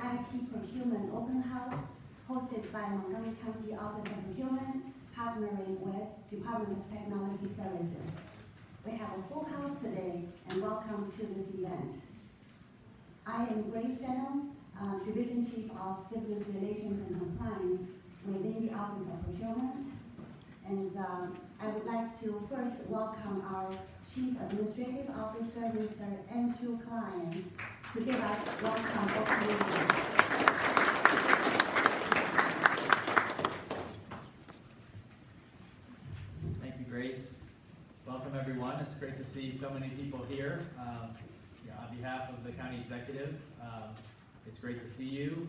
IT Procurement Open House hosted by Montgomery County Office of Procurement, partnering with Department of Technology Services. We have a full house today, and welcome to this event. I am Grace Denham, Division Chief of Business Relations and Compliance within the Office of Procurement. And I would like to first welcome our Chief Administrative Officer, Mr. Andrew Klein, to give us welcome opening. Thank you, Grace. Welcome, everyone. It's great to see so many people here. On behalf of the County Executive, it's great to see you.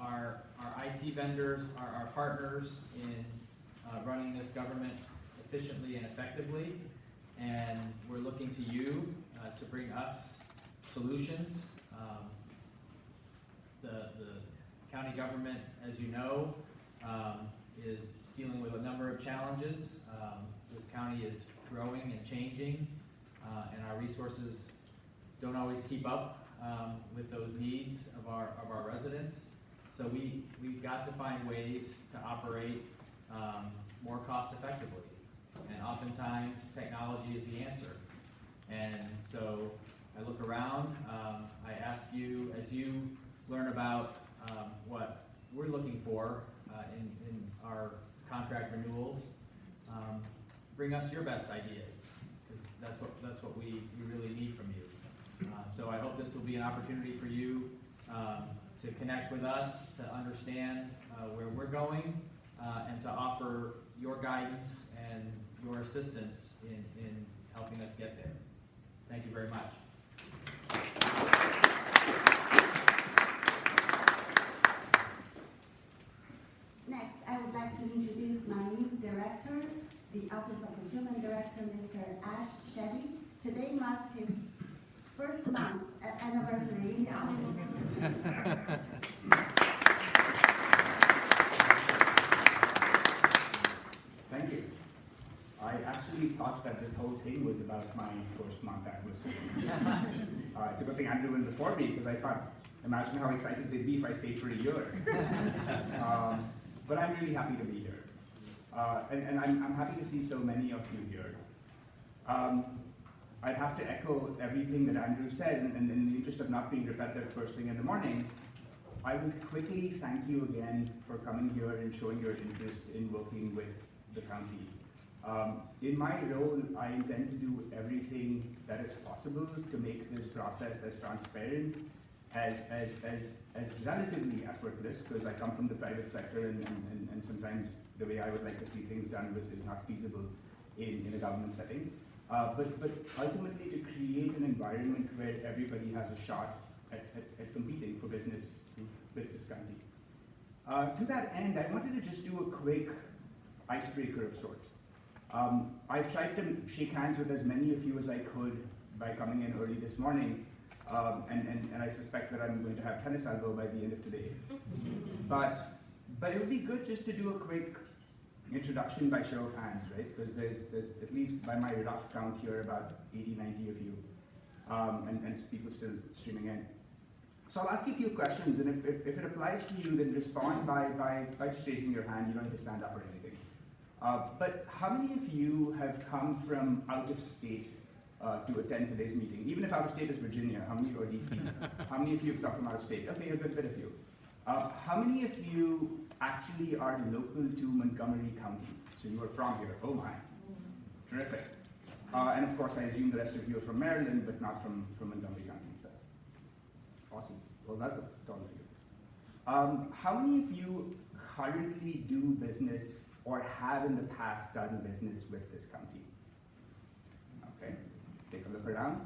Our IT vendors are our partners in running this government efficiently and effectively, and we're looking to you to bring us solutions. The county government, as you know, is dealing with a number of challenges. This county is growing and changing, and our resources don't always keep up with those needs of our residents. So we've got to find ways to operate more cost effectively, and oftentimes technology is the answer. And so I look around, I ask you, as you learn about what we're looking for in our contract renewals, bring us your best ideas, because that's what we really need from you. So I hope this will be an opportunity for you to connect with us, to understand where we're going, and to offer your guidance and your assistance in helping us get there. Thank you very much. Next, I would like to introduce my new director, the Office of Procurement Director, Mr. Ash Shetty. Today marks his first month anniversary in the office. Thank you. I actually thought that this whole thing was about my first month anniversary. It's a good thing Andrew went before me, because I thought, imagine how excited they'd be if I stayed for a year. But I'm really happy to be here. And I'm happy to see so many of you here. I'd have to echo everything that Andrew said, and in the interest of not being repetitive first thing in the morning, I would quickly thank you again for coming here and showing your interest in working with the county. In my role, I intend to do everything that is possible to make this process as transparent, as relatively effortless, because I come from the private sector, and sometimes the way I would like to see things done is not feasible in a government setting. But ultimately to create an environment where everybody has a shot at competing for business with this county. To that end, I wanted to just do a quick icebreaker of sorts. I've tried to shake hands with as many of you as I could by coming in early this morning, and I suspect that I'm going to have tennis elbow by the end of today. But it would be good just to do a quick introduction by show of hands, right? Because there's at least by my rough count here about 80, 90 of you, and people still streaming in. So I'll ask you a few questions, and if it applies to you, then respond by just raising your hand. You don't need to stand up or anything. But how many of you have come from out of state to attend today's meeting? Even if out of state is Virginia, how many, or DC? How many of you have come from out of state? Okay, a good bit of you. How many of you actually are local to Montgomery County? So you are from here. Oh my. Terrific. And of course, I assume the rest of you are from Maryland, but not from Montgomery County itself. Awesome. Well, welcome to all of you. How many of you currently do business or have in the past done business with this county? Okay. Take a look around.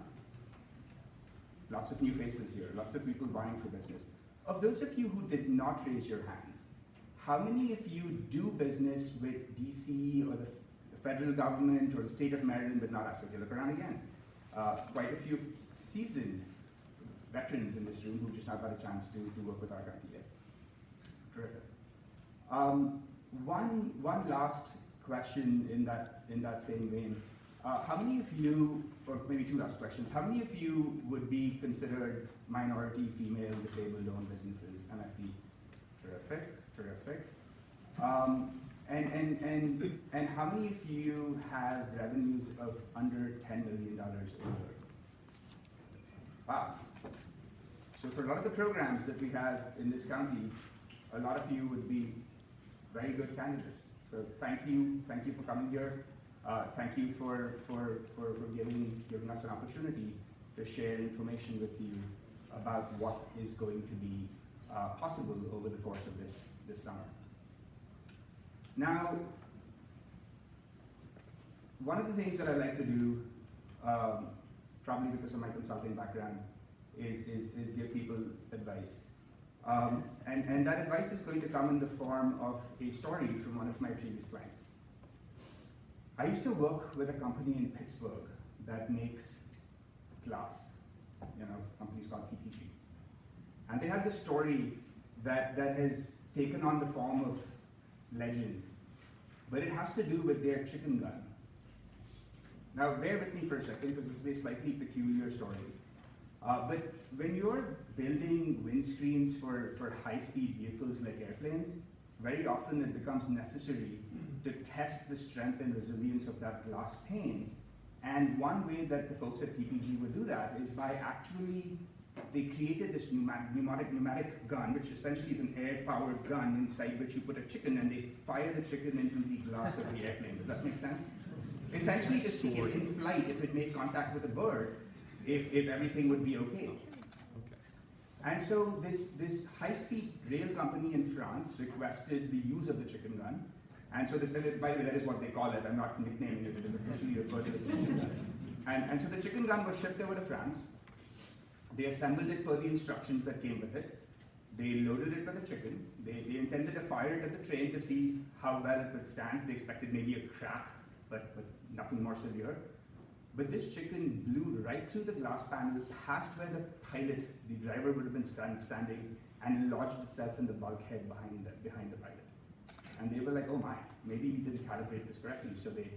Lots of new faces here. Lots of people vying for business. Of those of you who did not raise your hands, how many of you do business with DC or the federal government or the state of Maryland, but not us? Okay, look around again. Quite a few seasoned veterans in this room who just not got a chance to work with our county yet. Terrific. One last question in that same vein. How many of you, or maybe two last questions, how many of you would be considered minority, female, disabled owned businesses, MFD? Terrific, terrific. And how many of you have revenues of under $10 million a year? Wow. So for a lot of the programs that we have in this county, a lot of you would be very good candidates. So thank you for coming here. Thank you for giving us an opportunity to share information with you about what is going to be possible over the course of this summer. Now, one of the things that I like to do, probably because of my consulting background, is give people advice. And that advice is going to come in the form of a story from one of my previous clients. I used to work with a company in Pittsburgh that makes glass, companies called PPG. And they have this story that has taken on the form of legend, but it has to do with their chicken gun. Now, bear with me for a second, because this is a slightly peculiar story. But when you're building windscreens for high-speed vehicles like airplanes, very often it becomes necessary to test the strength and resilience of that glass pane. And one way that the folks at PPG would do that is by they created this pneumatic gun, which essentially is an air-powered gun inside which you put a chicken, and they fire the chicken into the glass of the airplane. Does that make sense? Essentially to see if in flight, if it made contact with a bird, if everything would be okay. And so this high-speed rail company in France requested the use of the chicken gun. And so, by the way, that is what they call it. I'm not nicknaming it. It is officially referred to as the chicken gun. And so the chicken gun was shipped over to France. They assembled it per the instructions that came with it. They loaded it with a chicken. They intended to fire it at the train to see how well it withstands. They expected maybe a crack, but nothing more severe. But this chicken blew right through the glass panel, past where the pilot, the driver, would have been standing, and lodged itself in the bulkhead behind the pilot. And they were like, oh my, maybe we didn't calibrate this correctly. So they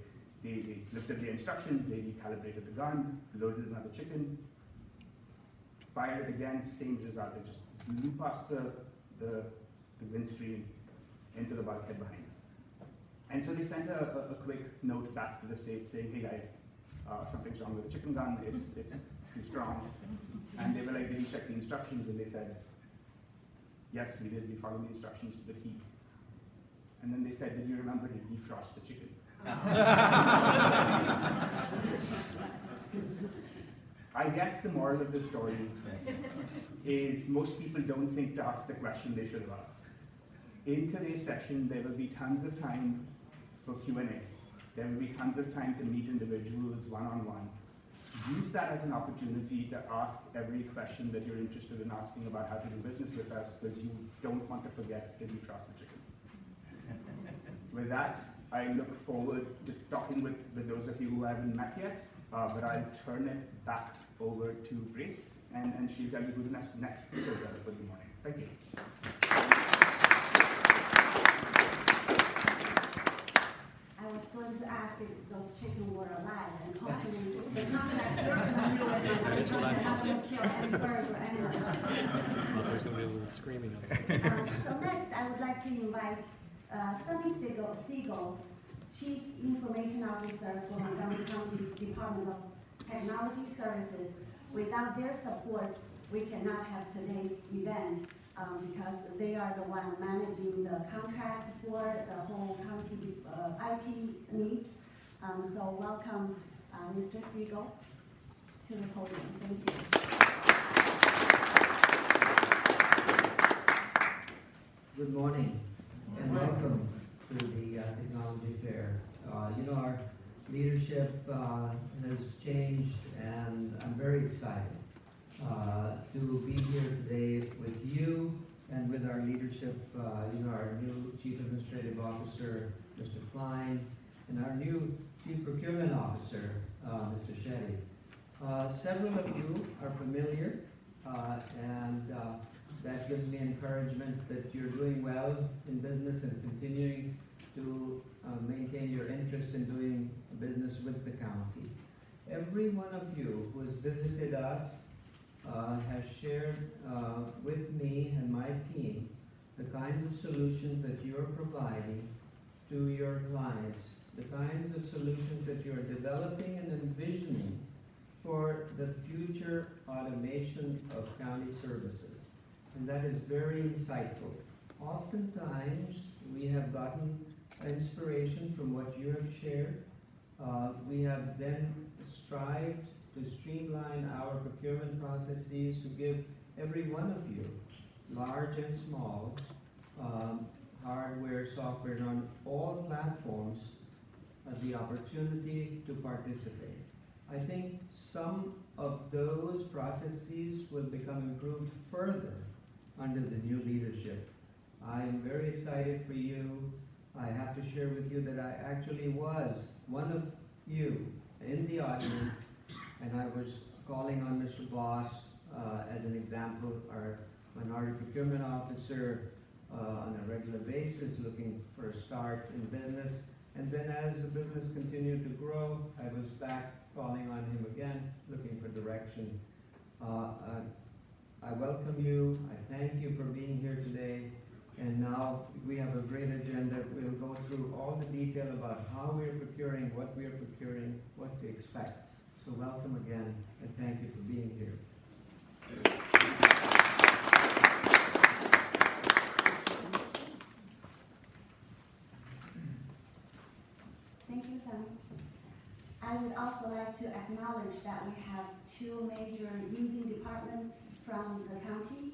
looked at the instructions, they recalibrated the gun, loaded another chicken, fired it again, same result. It just blew past the windscreen into the bulkhead behind. And so they sent a quick note back to the States saying, hey guys, something's wrong with the chicken gun, it's too strong. And they were like, did you check the instructions? And they said, yes, we did, we followed the instructions to the T. And then they said, did you remember to defrost the chicken? I guess the moral of the story is most people don't think to ask the question they should have asked. In today's session, there will be tons of time for Q&A. There will be tons of time to meet individuals one-on-one. Use that as an opportunity to ask every question that you're interested in asking about how to do business with us, because you don't want to forget to defrost the chicken. With that, I look forward to talking with those of you who I haven't met yet, but I'll turn it back over to Grace, and she'll tell you who the next speaker is for the morning. Thank you. I was going to ask if those chickens were alive, and hopefully the contract certainly knew it, and they're not going to kill any birds or animals. There's going to be a little screaming. So next, I would like to invite Sunny Siegel, Chief Information Officer for Montgomery County's Department of Technology Services. Without their support, we cannot have today's event because they are the one managing the contracts for the whole county IT needs. So welcome Mr. Siegel to the podium. Thank you. Good morning and welcome to the Technology Fair. Our leadership has changed, and I'm very excited to be here today with you and with our leadership, our new Chief Administrative Officer, Mr. Klein, and our new Chief Procurement Officer, Mr. Shetty. Several of you are familiar, and that gives me encouragement that you're doing well in business and continuing to maintain your interest in doing business with the county. Every one of you who has visited us has shared with me and my team the kinds of solutions that you're providing to your clients, the kinds of solutions that you're developing and envisioning for the future automation of county services. And that is very insightful. Oftentimes, we have gotten inspiration from what you have shared. We have then strived to streamline our procurement processes to give every one of you, large and small, hardware, software, and on all platforms, the opportunity to participate. I think some of those processes will become improved further under the new leadership. I am very excited for you. I have to share with you that I actually was one of you in the audience, and I was calling on Mr. Boss as an example, our minority procurement officer, on a regular basis, looking for a start in business. And then as the business continued to grow, I was back calling on him again, looking for direction. I welcome you. I thank you for being here today. And now we have a great agenda. We'll go through all the detail about how we're procuring, what we are procuring, what to expect. So welcome again, and thank you for being here. Thank you, Sunny. I would also like to acknowledge that we have two major using departments from the county.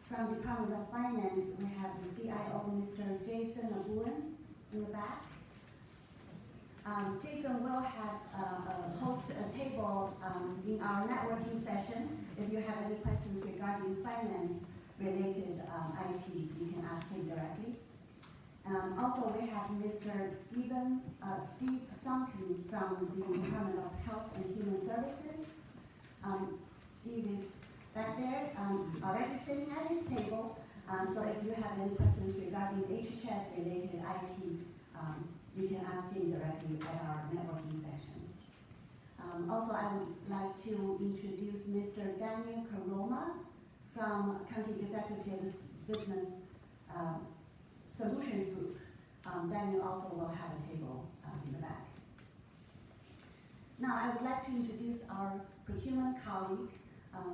From Department of Finance, we have the CIO, Mr. Jason Abuin, in the back. Jason will have host a table in our networking session. If you have any questions regarding finance-related IT, you can ask him directly. Also, we have Mr. Steve Sumkin from the Department of Health and Human Services. Steve is back there, already sitting at his table. So if you have any questions regarding HHS-related IT, you can ask him directly at our networking session. Also, I would like to introduce Mr. Daniel Karoma from County Executive's Business Solutions Group. Daniel also will have a table in the back. Now, I would like to introduce our procurement colleague.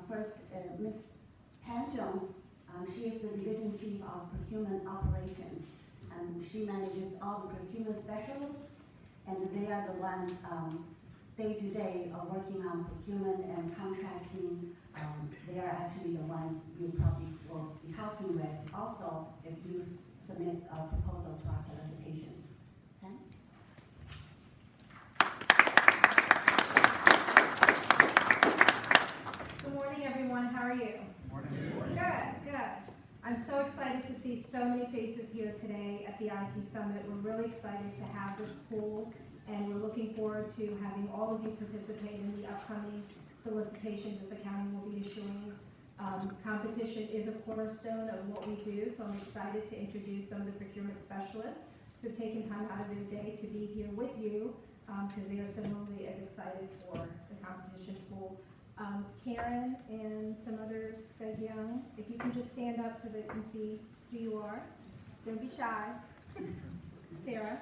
First, Ms. Pam Jones. She is the Division Chief of Procurement Operations. She manages all the procurement specialists, and they are the ones day-to-day working on procurement and contracting. They are actually the ones you probably will be talking with also if you submit a proposal to our solicitations. Okay? Good morning, everyone. How are you? Morning. Good, good. I'm so excited to see so many faces here today at the IT Summit. We're really excited to have this pool, and we're looking forward to having all of you participate in the upcoming solicitations that the county will be issuing. Competition is a cornerstone of what we do, so I'm excited to introduce some of the procurement specialists who've taken time out of their day to be here with you, because they are similarly as excited for the competition pool. Karen and some others said young. If you can just stand up so they can see who you are. Don't be shy. Sarah.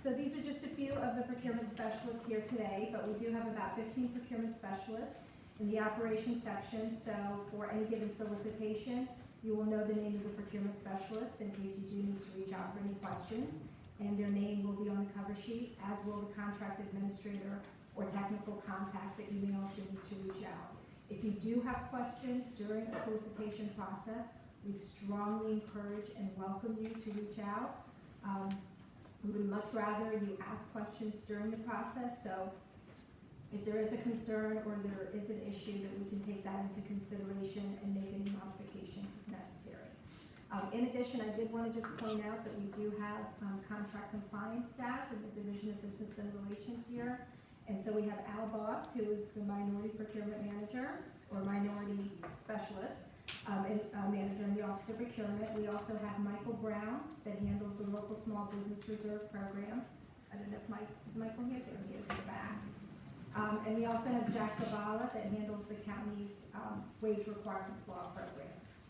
So these are just a few of the procurement specialists here today, but we do have about 15 procurement specialists in the operations section. So for any given solicitation, you will know the name of the procurement specialist in case you do need to reach out for any questions. And their name will be on the cover sheet, as will the contract administrator or technical contact that you may also need to reach out. If you do have questions during the solicitation process, we strongly encourage and welcome you to reach out. We would much rather you ask questions during the process, so if there is a concern or there is an issue, that we can take that into consideration and make any modifications as necessary. In addition, I did want to just point out that we do have contract compliance staff in the Division of Business and Relations here. And so we have Al Boss, who is the minority procurement manager or minority specialist and manager in the Office of Procurement. We also have Michael Brown that handles the local small business reserve program. I don't know if is Michael here? There he is in the back. And we also have Jack Gabala that handles the county's wage requirements law programs.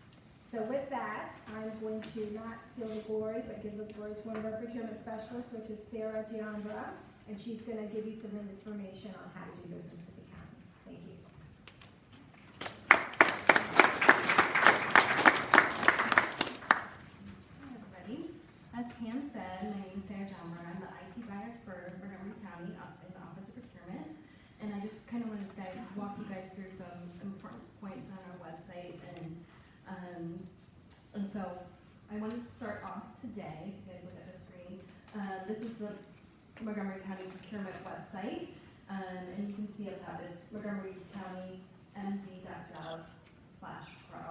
So with that, I'm going to not steal the glory, but give the glory to one of our procurement specialists, which is Sarah Giambra. And she's going to give you some information on how to do business with the county. Thank you. Hi, everybody. As Pam said, my name is Sarah Jommer. I'm the IT buyer for Montgomery County in the Office of Procurement. And I just kind of wanted to walk you guys through some important points on our website. And so I wanted to start off today, if you guys look at the screen. This is the Montgomery County Procurement website, and you can see up top it's montgomerykountymd.gov/pro.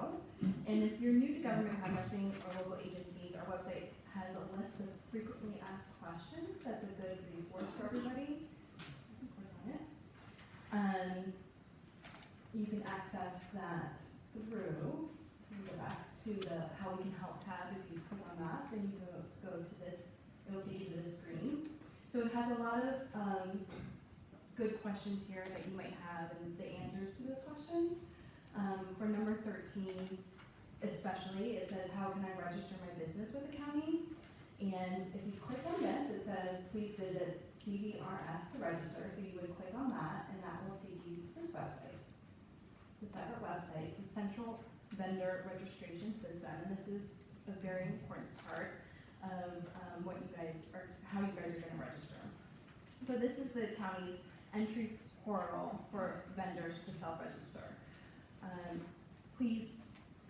And if you're new to government contracting or local agencies, our website has a list of frequently asked questions. That's a good resource for everybody. Click on it. You can access that through. You go back to the How We Can Help tab. If you click on that, then you go to this. It will take you to this screen. So it has a lot of good questions here that you might have and the answers to those questions. For number 13, especially, it says, how can I register my business with the county? And if you click on this, it says, please visit CVRS to register. So you would click on that, and that will take you to this website. It's a separate website. It's a central vendor registration system, and this is a very important part of what you guys are, how you guys are going to register. So this is the county's entry portal for vendors to self-register. Please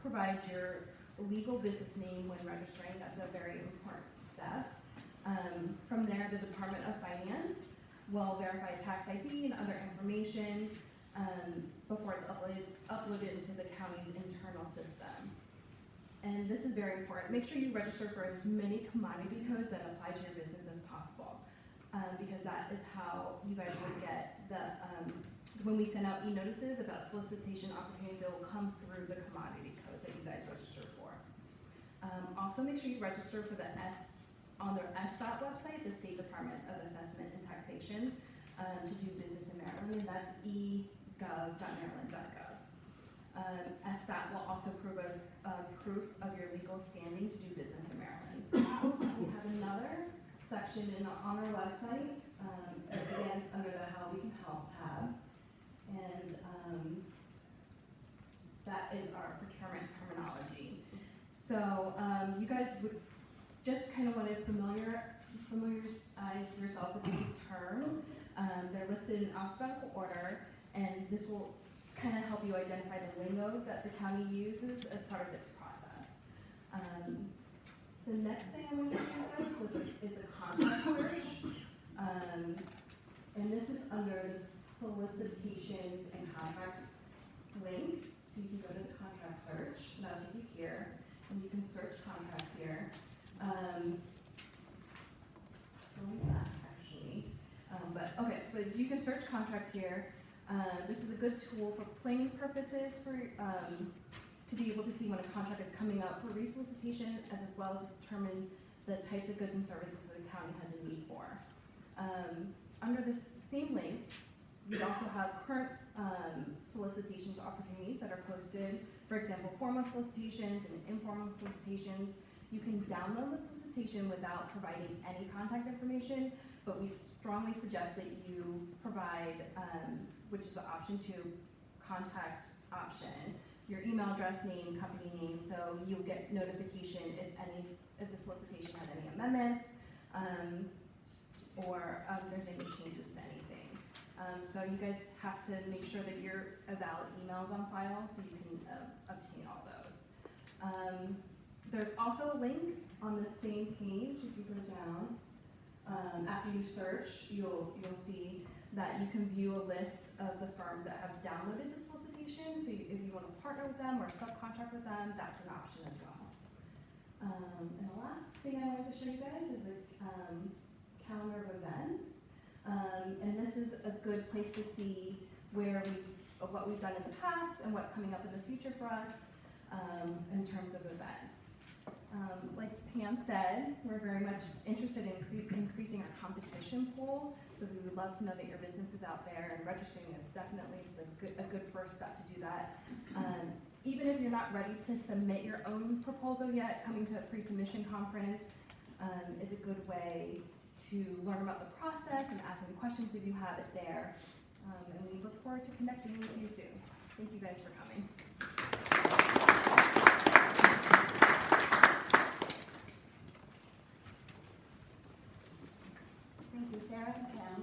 provide your legal business name when registering. That's a very important step. From there, the Department of Finance will verify tax ID and other information before it's uploaded into the county's internal system. And this is very important. Make sure you register for as many commodity codes that apply to your business as possible, because that is how you guys will get the, when we send out e-notices about solicitation opportunities, it will come through the commodity codes that you guys register for. Also, make sure you register for the on their SDOT website, the State Department of Assessment and Taxation, to do business in Maryland, and that's egov.maryland.gov. SDOT will also prove proof of your legal standing to do business in Maryland. We have another section on our website. Again, it's under the How We Can Help tab, and that is our procurement terminology. So you guys would just kind of want to familiarize yourself with these terms. They're listed in alphabetical order, and this will kind of help you identify the lingo that the county uses as part of its process. The next thing I want to show you guys is a contract search. And this is under the solicitations and contracts link. So you can go to the contract search, and that'll take you here, and you can search contracts here. Going back actually, but you can search contracts here. This is a good tool for planning purposes to be able to see when a contract is coming up for resolicitation, as well as determine the types of goods and services that the county has a need for. Under this same link, we also have current solicitations opportunities that are posted. For example, formal solicitations and informal solicitations. You can download the solicitation without providing any contact information, but we strongly suggest that you provide, which is the option 2, contact option, your email address, name, company name, so you'll get notification if the solicitation has any amendments, or there's any changes to anything. So you guys have to make sure that your valid email is on file so you can obtain all those. There's also a link on the same page. If you go down, after you search, you'll see that you can view a list of the firms that have downloaded the solicitation. So if you want to partner with them or subcontract with them, that's an option as well. And the last thing I wanted to show you guys is a calendar of events. And this is a good place to see what we've done in the past and what's coming up in the future for us in terms of events. Like Pam said, we're very much interested in increasing our competition pool, so we would love to know that your business is out there, and registering is definitely a good first step to do that. Even if you're not ready to submit your own proposal yet, coming to a pre-submission conference is a good way to learn about the process and ask any questions if you have it there. And we look forward to connecting with you soon. Thank you guys for coming. Thank you, Sarah and Pam.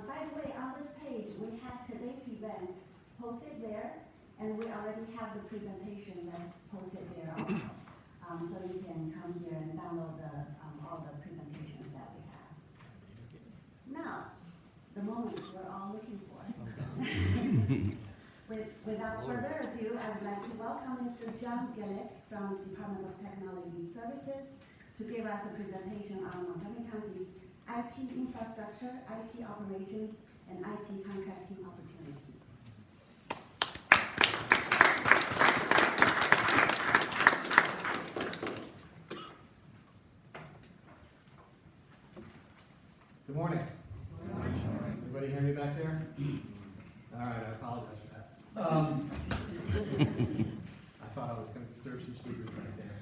By the way, on this page, we have today's event posted there, and we already have the presentation that's posted there also. So you can come here and download all the presentations that we have. Now, the moment we're all looking for. Without further ado, I would like to welcome Mr. John Gillick from the Department of Technology Services to give us a presentation on Montgomery County's IT infrastructure, IT operations, and IT contracting opportunities. Good morning. Everybody hear me back there? All right, I apologize for that. I thought I was going to disturb some sleepers right there.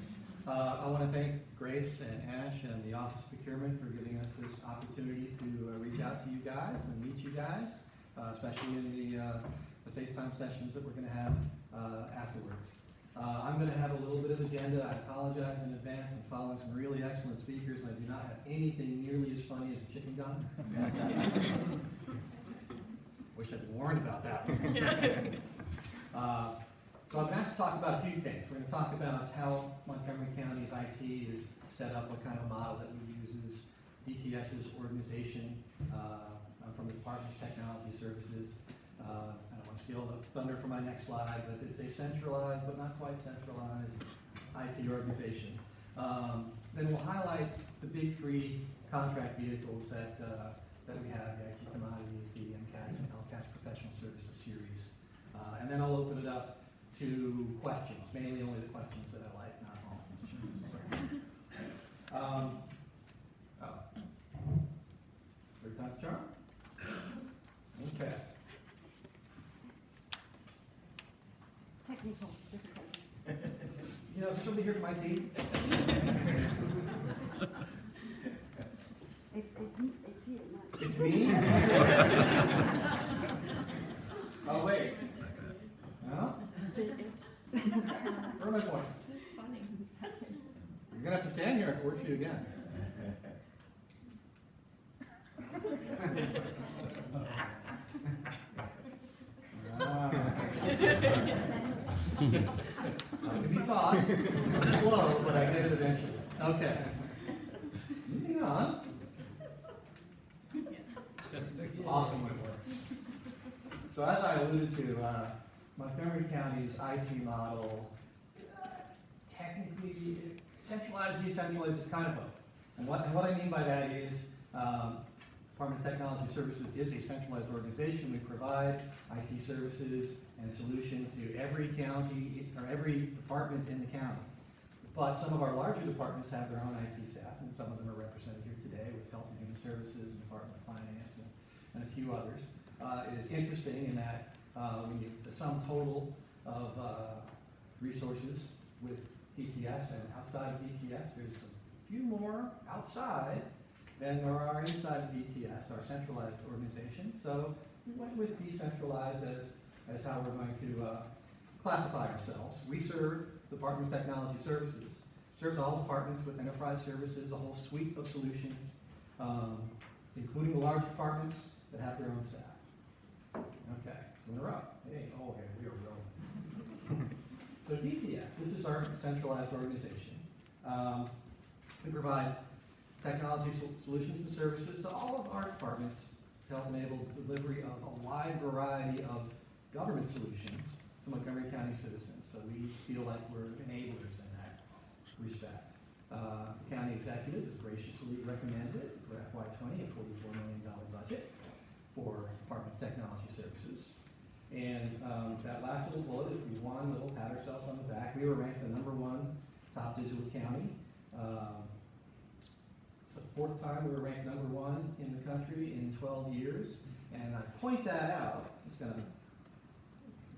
I want to thank Grace and Ash and the Office of Procurement for giving us this opportunity to reach out to you guys and meet you guys, especially in the FaceTime sessions that we're going to have afterwards. I'm going to have a little bit of agenda. I apologize in advance. I'm following some really excellent speakers, and I do not have anything nearly as funny as a chicken gun. Wish I'd been warned about that one. So I'm asked to talk about a few things. We're going to talk about how Montgomery County's IT is set up, what kind of model that we use, DTS's organization. I'm from the Department of Technology Services. I don't want to steal the thunder for my next slide, but it's a centralized but not quite centralized IT organization. Then we'll highlight the big three contract vehicles that we have, the IT commodities, the MCAS and LCAS professional services series. And then I'll open it up to questions, mainly only the questions that I like, not all questions. Third time charm? Okay. Technical difficulties. You know, is there somebody here from IT? It's you, not. It's me? Oh, wait. No? Where am I pointing? It's funny. You're gonna have to stand here if it works for you again. I can be taught, slow, but I get it eventually. Okay. Moving on. It's awesome when it works. So as I alluded to, Montgomery County's IT model, technically centralized, decentralized, is kind of both. And what I mean by that is, Department of Technology Services is a centralized organization. We provide IT services and solutions to every county, or every department in the county. But some of our larger departments have their own IT staff, and some of them are represented here today with Health and Human Services, and Department of Finance, and a few others. It is interesting in that the sum total of resources with DTS and outside of DTS, there's a few more outside than there are inside of DTS, our centralized organization. So we went with decentralized as how we're going to classify ourselves. We serve the Department of Technology Services, serves all departments with enterprise services, a whole suite of solutions, including the large departments that have their own staff. Okay, so in a row. Hey, oh, okay, we are rolling. So DTS, this is our centralized organization. We provide technology solutions and services to all of our departments to help enable the delivery of a wide variety of government solutions to Montgomery County citizens. So we feel like we're enablers in that respect. The county executive has graciously recommended for FY20 a $44 million budget for Department of Technology Services. And that last little bullet is we won, little pat ourselves on the back. We were ranked the #1 top digital county. It's the 4th time we were ranked #1 in the country in 12 years. And I point that out. It's going to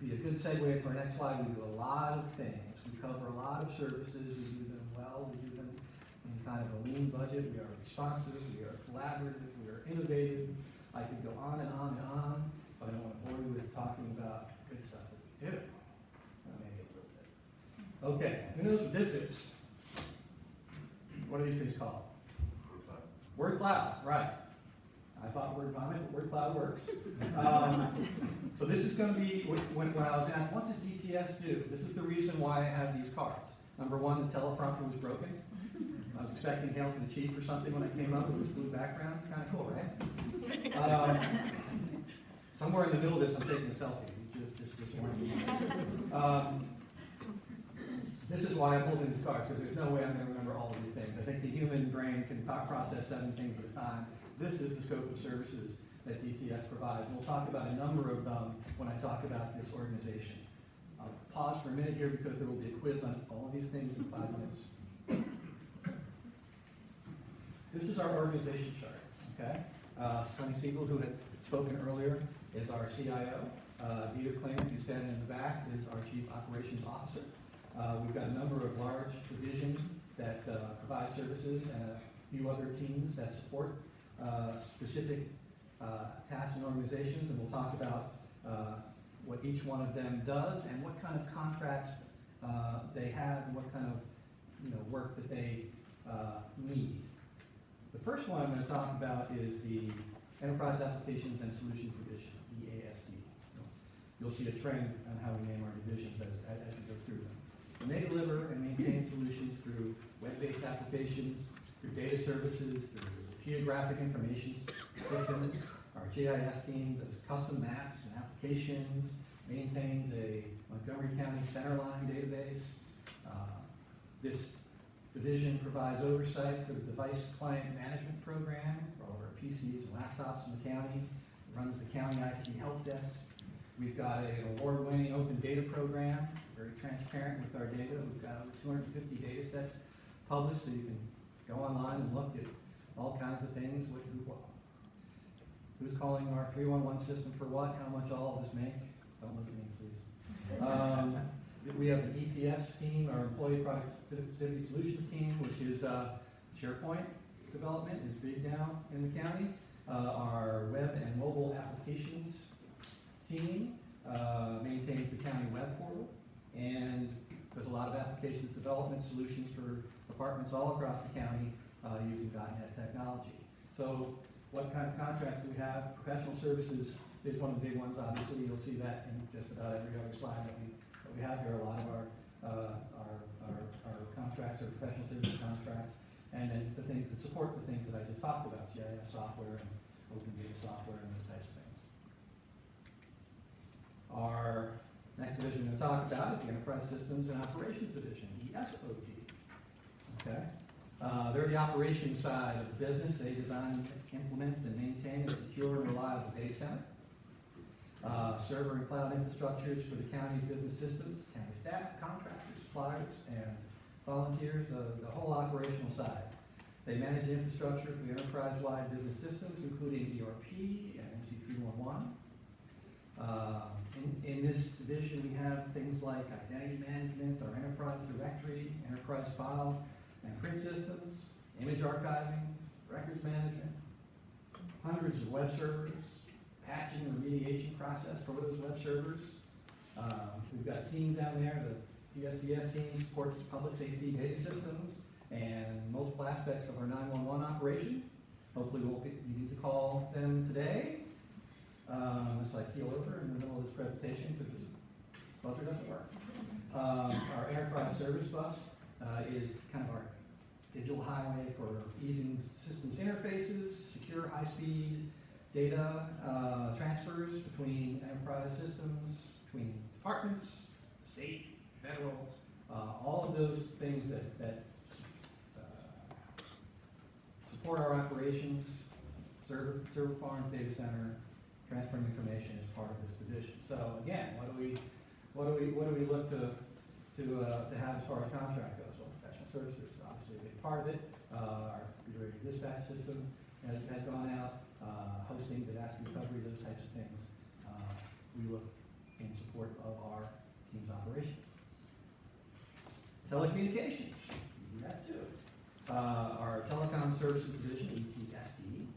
be a good segue to our next slide. We do a lot of things. We cover a lot of services. We do them well. We do them in kind of a lean budget. We are responsive. We are collaborative. We are innovative. I could go on and on and on, but I don't want to bore you with talking about good stuff that we do. Maybe a little bit. Okay, who knows what this is? What are these things called? Word cloud, right. I thought word vomit, but word cloud works. So this is going to be, when I was asked, what does DTS do? This is the reason why I have these cards. #1, the teleprompter was broken. I was expecting Hail to the Chief or something when I came up with this blue background. Kind of cool, right? Somewhere in the middle of this, I'm taking a selfie. Just warning you. This is why I'm holding these cards, because there's no way I'm going to remember all of these things. I think the human brain can process 7 things at a time. This is the scope of services that DTS provides, and we'll talk about a number of them when I talk about this organization. I'll pause for a minute here because there will be a quiz on all of these things in 5 minutes. This is our organization chart, okay? Sonny Siegel, who had spoken earlier, is our CIO. Dieter Kling, who's standing in the back, is our Chief Operations Officer. We've got a number of large divisions that provide services and a few other teams that support specific tasks and organizations, and we'll talk about what each one of them does and what kind of contracts they have and what kind of work that they need. The first one I'm going to talk about is the Enterprise Applications and Solutions Division, EASD. You'll see a trend on how we name our divisions as we go through them. And they deliver and maintain solutions through web-based applications, through data services, through geographic information systems. Our GIS team does custom maps and applications, maintains a Montgomery County centerline database. This division provides oversight for the device client management program for all of our PCs and laptops in the county. It runs the county IT help desk. We've got an award-winning open data program, very transparent with our data. We've got over 250 data sets published, so you can go online and look at all kinds of things. Who's calling our 311 system for what? How much all of us make? Don't look at me, please. We have the EPS team, our Employee Productivity Solutions team, which is SharePoint development is big now in the county. Our web and mobile applications team maintains the county web portal and does a lot of applications development solutions for departments all across the county using .NET technology. So what kind of contracts do we have? Professional services is one of the big ones. Obviously, you'll see that in just about every other slide that we have here. A lot of our contracts are professional services contracts, and then the things that support the things that I just talked about, GIS software and open data software and those types of things. Our next division we're going to talk about is the Enterprise Systems and Operations Division, ESOD. Okay? They're the operations side of the business. They design, implement, and maintain a secure and reliable data center. Server and cloud infrastructures for the county's business systems, county staff, contractors, suppliers, and volunteers, the whole operational side. They manage the infrastructure for the enterprise-wide business systems, including ERP and MC311. In this division, we have things like identity management, our enterprise directory, enterprise file and print systems, image archiving, records management, hundreds of web servers, patching and remediation process for those web servers. We've got a team down there, the TSDS team supports public safety data systems and multiple aspects of our 911 operation. Hopefully we won't need to call them today. Unless I keel over in the middle of this presentation because this buzzer doesn't work. Our enterprise service bus is kind of our digital highway for easing systems interfaces, secure high-speed data transfers between enterprise systems, between departments, state, federal, all of those things that support our operations, server farms, data center, transferring information is part of this division. So again, what do we look to have as far as contract goes? Well, professional services is obviously a big part of it. Our computer aided dispatch system has gone out, hosting, disaster recovery, those types of things. We look in support of our team's operations. Telecommunications, we do that too. Our telecom services division, ETSD,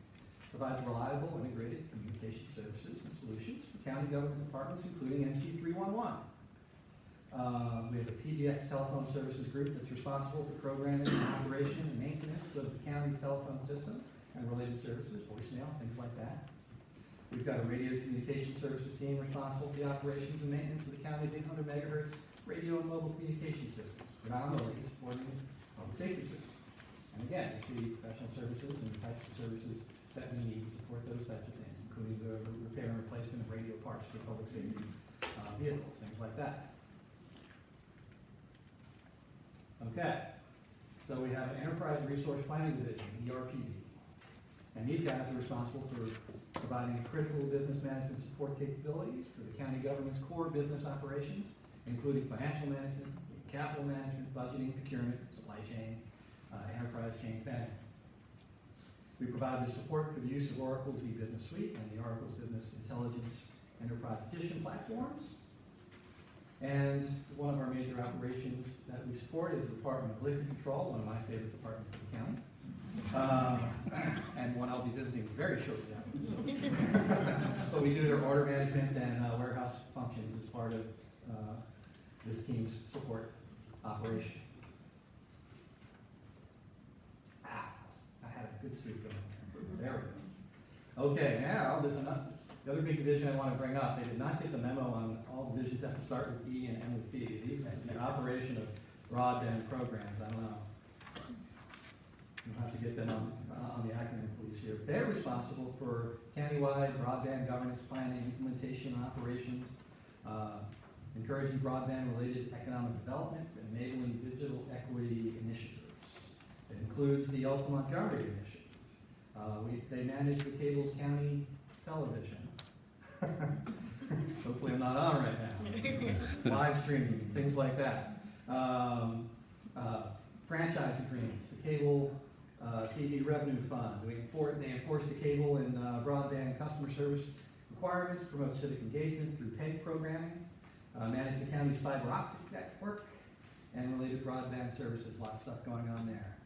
provides reliable integrated communication services and solutions for county government departments, including MC311. We have a PBX telephone services group that's responsible for programming and operation and maintenance of the county's telephone system and related services, voicemail, things like that. We've got a radio communication services team responsible for the operations and maintenance of the county's 800 megahertz radio and mobile communication systems, predominantly supporting public safety systems. And again, you see professional services and the types of services that we need to support those types of things, including the repair and replacement of radio parts for public safety vehicles, things like that. Okay, so we have an Enterprise Resource Planning Division, ERPD. And these guys are responsible for providing critical business management support capabilities for the county government's core business operations, including financial management, capital management, budgeting, procurement, supply chain, enterprise change management. We provide the support for the use of Oracle's e-business suite and the Oracle's Business Intelligence Enterprise Edition platforms. And one of our major operations that we support is the Department of Liquor Control, one of my favorite departments in the county. And one I'll be visiting very shortly after this. But we do their order management and warehouse functions as part of this team's support operation. I had a good streak going there. There we go. Okay, now there's the other big division I want to bring up. They did not get the memo on all divisions have to start with E and end with B. These are the operation of broadband programs. I don't know. You'll have to get them on the acronym police here. They're responsible for countywide broadband governance planning, implementation, and operations, encouraging broadband-related economic development, and enabling digital equity initiatives. It includes the Ultra Montgomery initiative. They manage the Cables County television. Hopefully I'm not on right now. Live streaming, things like that. Franchise agreements, the cable TV revenue fund. They enforce the cable and broadband customer service requirements, promote civic engagement through PEG programming, manage the county's fiber optic network, and related broadband services. Lots of stuff going on there.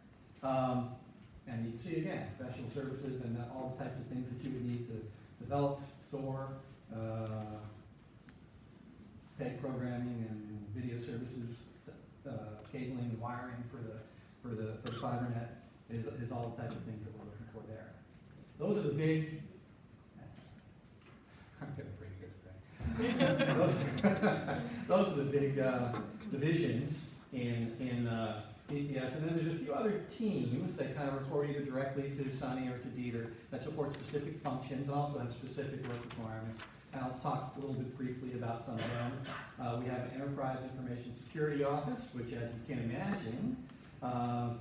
And you can see again, professional services and all the types of things that you would need to develop, store, PEG programming and video services, cabling and wiring for the fiber net is all the types of things that we're looking for there. Those are the big. I'm getting pretty good today. Those are the big divisions in DTS, and then there's a few other teams that kind of report either directly to Sunny or to Dieter that support specific functions and also have specific work requirements. And I'll talk a little bit briefly about some of them. We have an Enterprise Information Security Office, which, as you can imagine, kind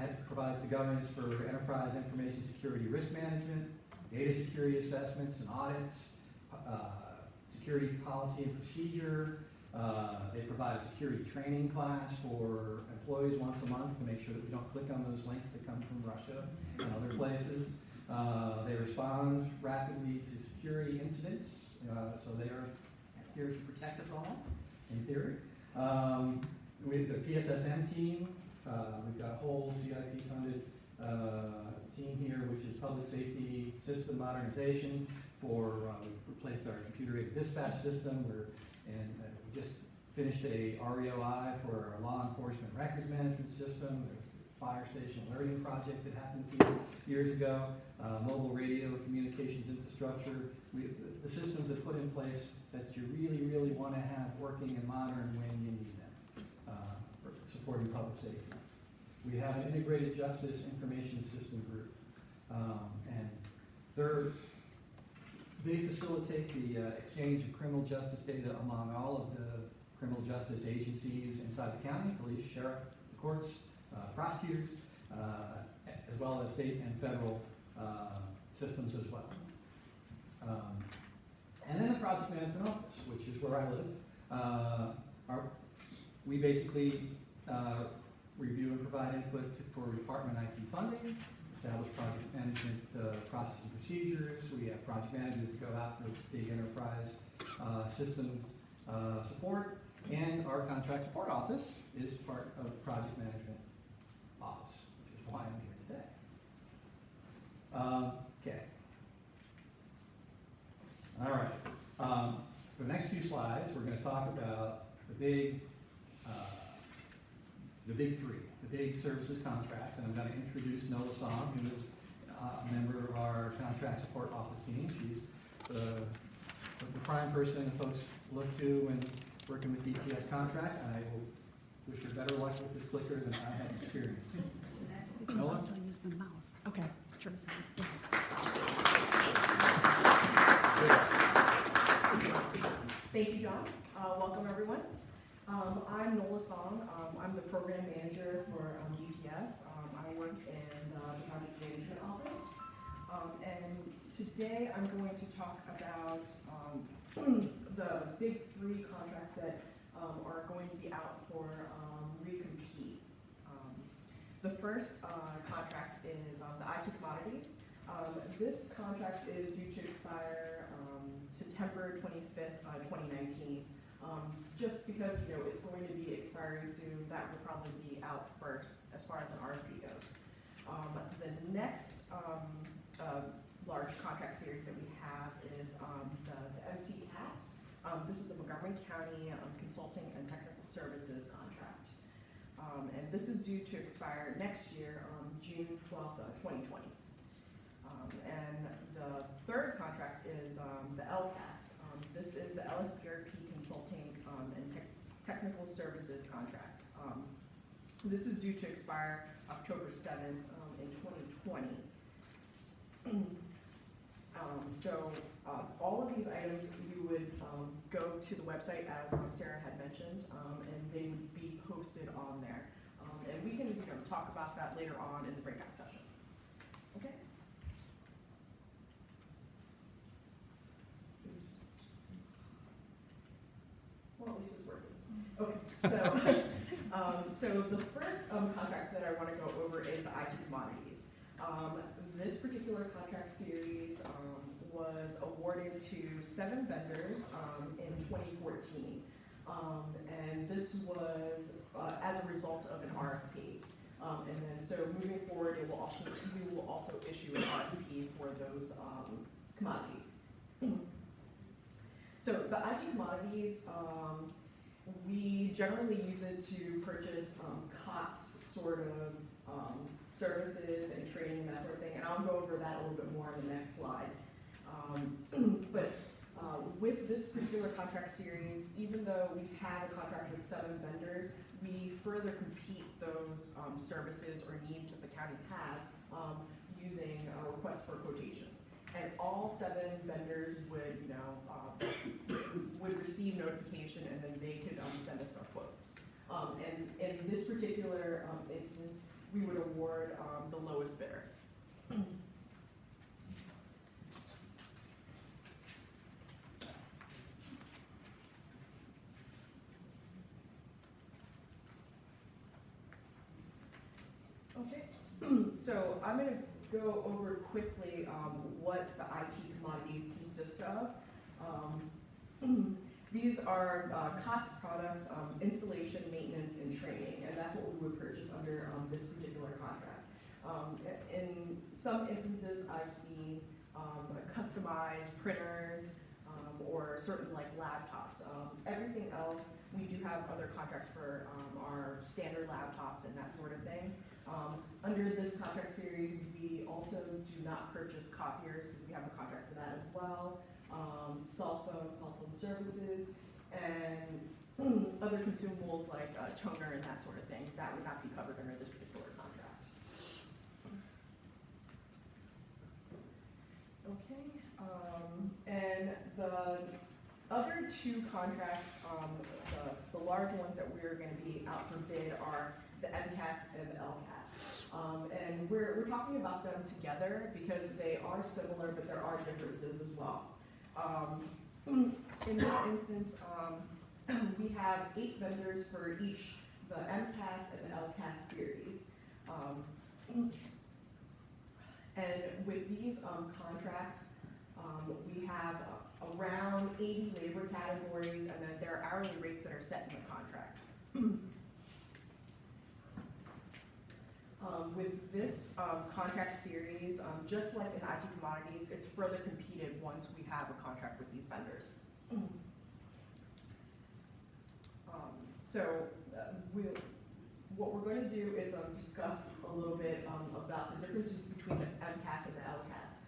of provides the governance for enterprise information security risk management, data security assessments and audits, security policy and procedure. They provide a security training class for employees once a month to make sure that we don't click on those links that come from Russia and other places. They respond rapidly to security incidents, so they are here to protect us all, in theory. With the PSSM team, we've got a whole CIP-funded team here, which is public safety system modernization for, we've replaced our computer-aided dispatch system, and we just finished a REOI for our law enforcement records management system. There's a fire station alerting project that happened a few years ago, mobile radio communications infrastructure. The systems that put in place that you really, really want to have working and modern when you need them for supporting public safety. We have an integrated justice information system group, and they facilitate the exchange of criminal justice data among all of the criminal justice agencies inside the county, police, sheriff, the courts, prosecutors, as well as state and federal systems as well. And then the project management office, which is where I live. We basically review and provide input for department IT funding, establish project management process and procedures. We have project managers that go out for big enterprise systems support, and our contract support office is part of the project management office, which is why I'm here today. Okay. All right. For the next few slides, we're going to talk about the big three, the big services contracts, and I'm going to introduce Nola Song, who is a member of our contract support office team. She's the prime person that folks look to when working with DTS contracts, and I will wish her better luck with this clicker than I have experienced. You can Nola? also use the mouse. Okay, sure. Thank you, John. Welcome, everyone. I'm Nola Song. I'm the program manager for DTS. I work in the project management office. And today I'm going to talk about the big three contracts that are going to be out for recompete. The first contract is the IT commodities. This contract is due to expire September 25th, 2019. Just because it's going to be expiring soon, that will probably be out first as far as an RFP goes. The next large contract series that we have is the MC CATS. This is the Montgomery County Consulting and Technical Services contract. And this is due to expire next year, June 12th, 2020. And the third contract is the LCATS. This is the LSPRP Consulting and Technical Services contract. This is due to expire October 7th in 2020. All of these items, you would go to the website, as Sarah had mentioned, and they would be posted on there. And we can talk about that later on in the breakout session. Okay? Oops. Well, at least it's working. Okay, so the first contract that I want to go over is the IT commodities. This particular contract series was awarded to 7 vendors in 2014. And this was as a result of an RFP. And then so moving forward, we will also issue an RFP for those commodities. So the IT commodities, we generally use it to purchase COTS sort of services and training, that sort of thing, and I'll go over that a little bit more in the next slide. With this particular contract series, even though we have a contract with 7 vendors, we further compete those services or needs that the county has using a request for quotation. And all 7 vendors would receive notification, and then they could send us our quotes. And in this particular instance, we would award the lowest bidder. Okay, so I'm going to go over quickly what the IT commodities consist of. These are COTS products, installation, maintenance, and training, and that's what we would purchase under this particular contract. In some instances, I've seen customized printers or certain laptops. Everything else, we do have other contracts for our standard laptops and that sort of thing. Under this contract series, we also do not purchase copiers because we have a contract for that as well. Cell phone services, and other consumables like toner and that sort of thing. That would not be covered under this particular contract. Okay, and the other 2 contracts, the large ones that we're going to be out for bid are the MCATs and the LCATs. And we're talking about them together because they are similar, but there are differences as well. In this instance, we have 8 vendors for each, the MCATs and the LCAT series. And with these contracts, we have around 80 labor categories, and then there are hourly rates that are set in the contract. With this contract series, just like in IT commodities, it's further competed once we have a contract with these vendors. What we're going to do is discuss a little bit about the differences between the MCATs and the LCATs.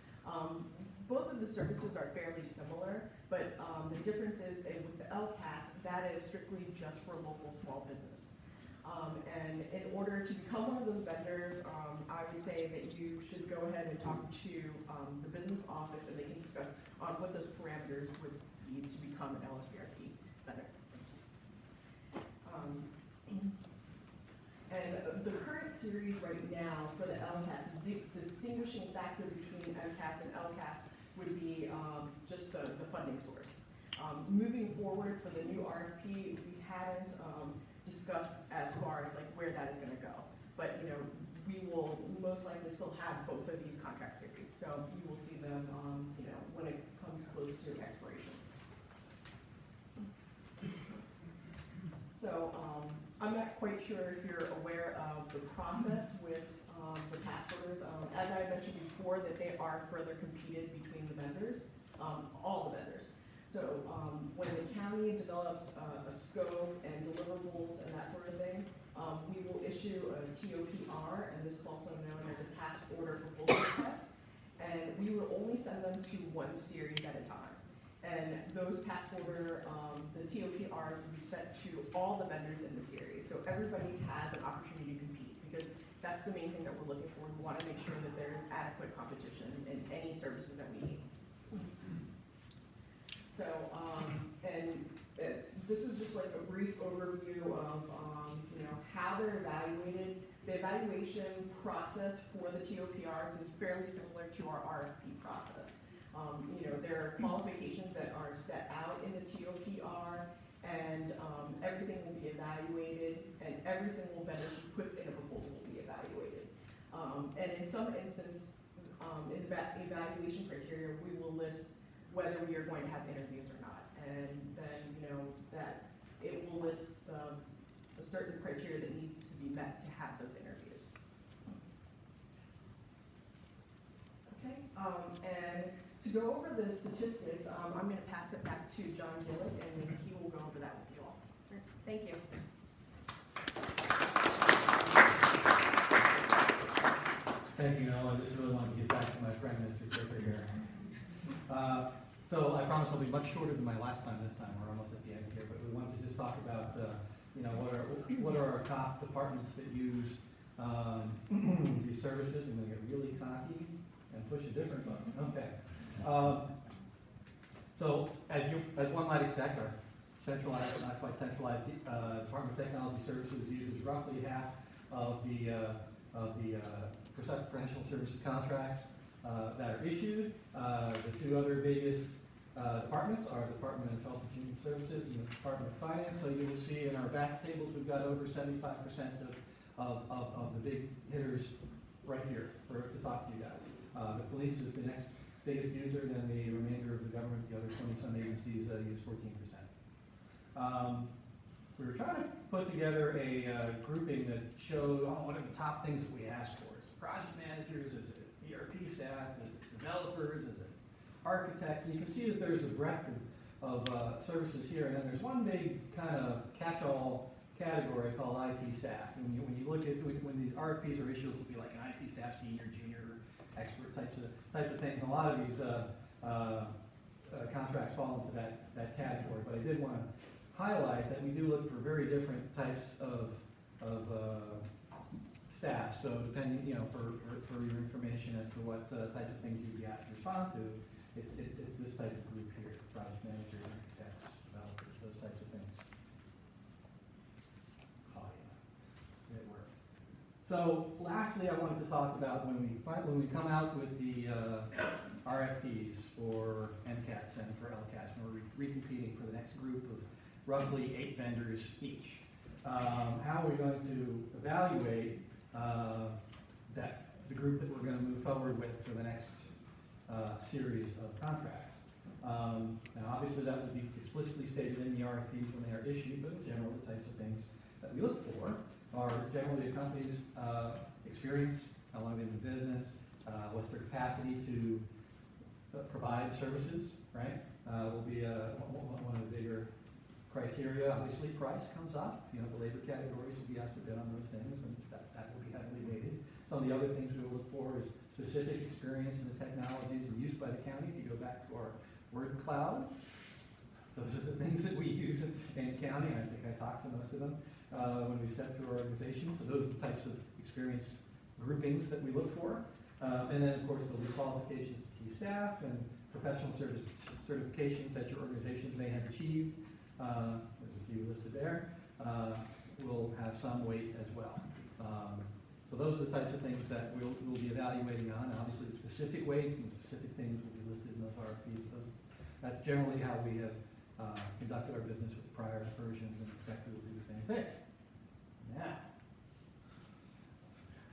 Both of the services are fairly similar, but the difference is with the LCATs, that is strictly just for local small business. And in order to become one of those vendors, I would say that you should go ahead and talk to the business office, and they can discuss what those parameters would be to become an LSBRP vendor. And the current series right now for the LCATs, the distinguishing factor between MCATs and LCATs would be just the funding source. Moving forward for the new RFP, we haven't discussed as far as where that is going to go. But we will most likely still have both of these contract series, so you will see them when it comes close to expiration. So I'm not quite sure if you're aware of the process with the task orders. As I mentioned before, that they are further competed between the vendors, all the vendors. So when the county develops a scope and deliverables and that sort of thing, we will issue a TOPR, and this is also known as a task order proposal request, and we will only send them to one series at a time. And those task order, the TOPRs will be sent to all the vendors in the series. So everybody has an opportunity to compete, because that's the main thing that we're looking for. We want to make sure that there's adequate competition in any services that we need. So, this is just like a brief overview of, how they're evaluated. The evaluation process for the TOPRs is fairly similar to our RFP process. There are qualifications that are set out in the TOPR, and everything will be evaluated, and every single vendor who puts in a proposal will be evaluated. And in some instance, in the evaluation criteria, we will list whether we are going to have interviews or not. And then, that it will list a certain criteria that needs to be met to have those interviews. Okay, and to go over the statistics, I'm going to pass it back to John Gillick, and then he will go over that with you all. Thank you. Thank you, Noah. I just really wanted to get back to my friend, Mr. Clicker here. So I promise I'll be much shorter than my last time this time. We're almost at the end here, but we wanted to just talk about, what are our top departments that use these services. I'm going to get really cocky and push a different button. Okay. So as one might expect, our centralized, but not quite centralized, Department of Technology Services uses roughly half of the professional services contracts that are issued. The two other biggest departments are the Department of Health and Human Services and the Department of Finance. So you will see in our back tables, we've got over 75% of the big hitters right here to talk to you guys. The police is the next biggest user, then the remainder of the government, the other 20-some agencies use 14%. We were trying to put together a grouping that showed what are the top things that we ask for. Is it project managers? Is it ERP staff? Is it developers? Is it architects? And you can see that there's a breadth of services here, and then there's one big kind of catch-all category called IT staff. And when you look at when these RFPs or issues, it'll be like an IT staff, senior, junior, expert types of things. And a lot of these contracts fall into that category. But I did want to highlight that we do look for very different types of staff. So depending, for your information as to what type of things you'd be asked to respond to, it's this type of group here: project managers, architects, developers, those types of things. Oh yeah, it worked. So lastly, I wanted to talk about when we come out with the RFPs for MCATs and for LCATs, and we're recompeting for the next group of roughly 8 vendors each. How are we going to evaluate the group that we're going to move forward with for the next series of contracts? Now, obviously, that would be explicitly stated in the RFPs when they are issued, but in general, the types of things that we look for are generally a company's experience, how long they've been in business, what's their capacity to provide services, right? Will be one of the bigger criteria. Obviously, price comes up. The labor categories will be asked to bid on those things, and that will be heavily weighted. Some of the other things we will look for is specific experience in the technologies and used by the county. If you go back to our word cloud, those are the things that we use in county. I think I talked to most of them when we step through our organization. So those are the types of experience groupings that we look for. And then, of course, there'll be qualifications to key staff and professional certifications that your organizations may have achieved. There's a few listed there. Will have some weight as well. So those are the types of things that we'll be evaluating on. Obviously, the specific weights and the specific things will be listed in those RFPs. That's generally how we have conducted our business with prior versions, and expect we will do the same thing. Now,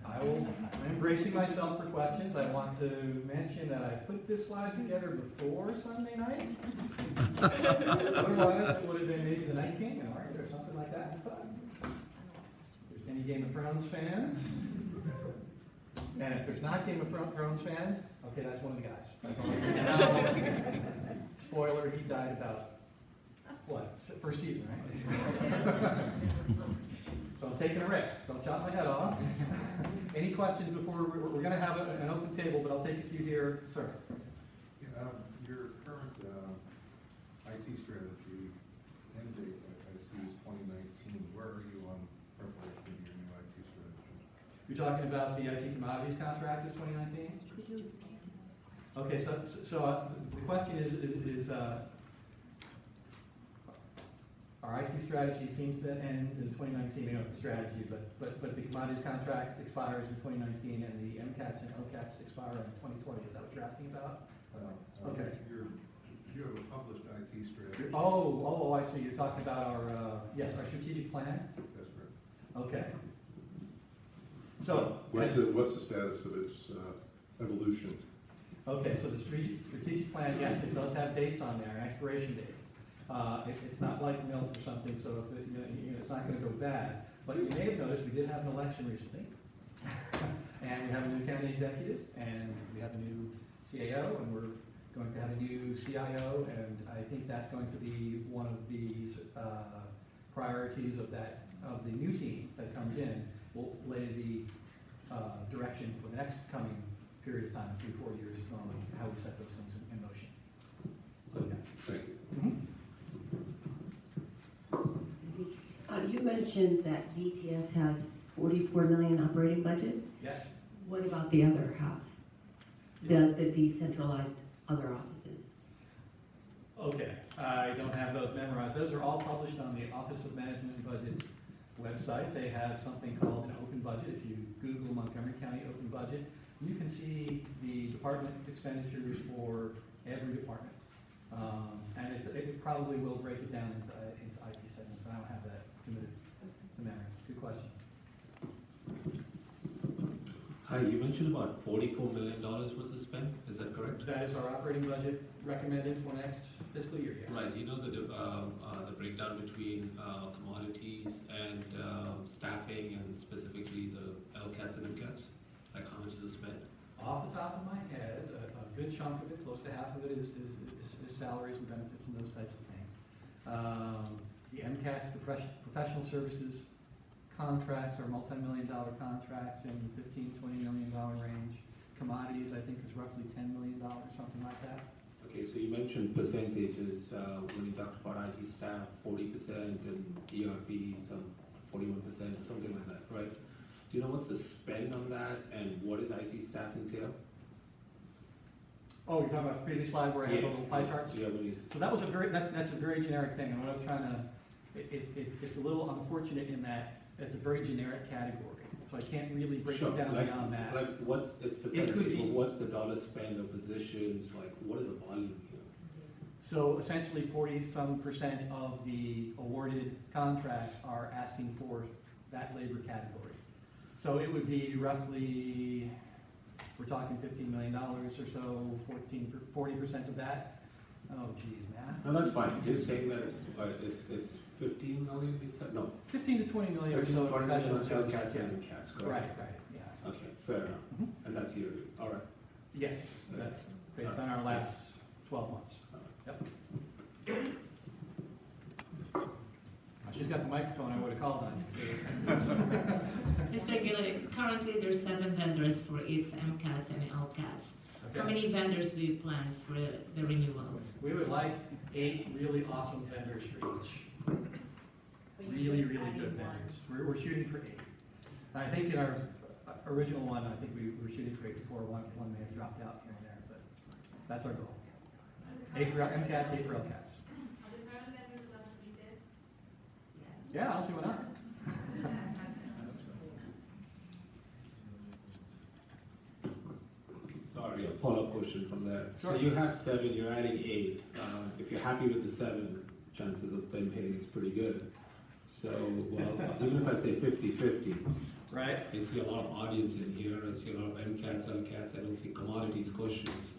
I'm embracing myself for questions. I want to mention that I put this slide together before Sunday night. Otherwise, it would have been maybe the Night King or something like that. But if there's any Game of Thrones fans, and if there's not Game of Thrones fans, okay, that's one of the guys. That's all I know. Spoiler, he died about, what, first season, right? So I'm taking a risk. Don't chop my head off. Any questions before we're going to have an open table, but I'll take a few here. Sir. Your current IT strategy end date, I see is 2019. Where are you on preparation of your new IT strategy? You're talking about the IT commodities contract is 2019? Okay, so the question is our IT strategy seems to end in 2019, you know, the strategy, but the commodities contract expires in 2019 and the MCATs and LCATs expire in 2020. Is that what you're asking about? Okay. You have a published IT strategy. Oh, I see. You're talking about our, yes, our strategic plan? That's correct. Okay. So. What's the status of its evolution? Okay, so the strategic plan, yes, it does have dates on there, an expiration date. It's not like milk or something, so if it, it's not gonna go bad. But you may have noticed, we did have an election recently. And we have a new county executive, and we have a new CAO, and we're going to have a new CIO, and I think that's going to be one of the priorities of the new team that comes in. Will lay the direction for the next coming period of time, 3-4 years, normally, how we set those things in motion. So, yeah. Thank you. You mentioned that DTS has 44 million operating budget. Yes? What about the other half? The decentralized other offices? Okay, I don't have those memorized. Those are all published on the Office of Management and Budget's website. They have something called an open budget. If you Google Montgomery County open budget, you can see the department expenditures for every department. And it probably will break it down into IT segments, but I don't have that committed to memory. Good question. Hi, you mentioned about $44 million was the spend, is that correct? That is our operating budget recommended for next fiscal year, yes. Right, do you know the breakdown between commodities and staffing and specifically the LCATs and MCATs? Like how much is the spend? Off the top of my head, a good chunk of it, close to half of it is salaries and benefits and those types of things. The MCATs, the professional services contracts are multi-million-dollar contracts in $15-20 million range. Commodities, I think, is roughly $10 million, something like that. Okay, so you mentioned percentages when you talked about IT staff, 40% and ERP, some 41%, something like that, right? Do you know what's the spend on that and what does IT staff entail? Oh, you're talking about the previous slide where I had the little pie charts? Yeah, So that was that's a very generic thing, and what I was trying to, it's a little unfortunate in that it's a very generic category, so I can't really break it down beyond that. Like what's its percentage, or what's the dollar spend of positions, like what is the volume here? So essentially 40-some% of the awarded contracts are asking for that labor category. So it would be roughly, we're talking $15 million or so, 40% of that. Oh, geez, math. No, that's fine. You're saying that it's 15 million, you said? No. 15 to 20 million or so. 20 million professional cats services, and cats, yeah. correct? Right, yeah. Okay, fair enough. Mhm. And that's yearly, all right. Yes, that's based on our last 12 months. Yep. She's got the microphone, I would have called on you. Mr. Gillett, currently there's 7 vendors for its MCATs and LCATs. Okay. How many vendors do you plan for the renewal? We would like 8 really awesome vendors for each. Really, really good vendors. We're shooting for 8. I think in our original one, I think we were shooting for 8 before one may have dropped out here and there, but that's our goal. 8 for MCATs, 8 for LCATs. Are the current vendors allowed to be bid? Yes. Yeah, I don't see why not. Sorry, a follow-up question from there. So Sure. you have 7, you're adding 8. If you're happy with the 7, chances of them hitting is pretty good. So, well, even if I say 50-50, Right? I see a lot of audience in here, I see a lot of MCATs, LCATs, I don't see commodities questions.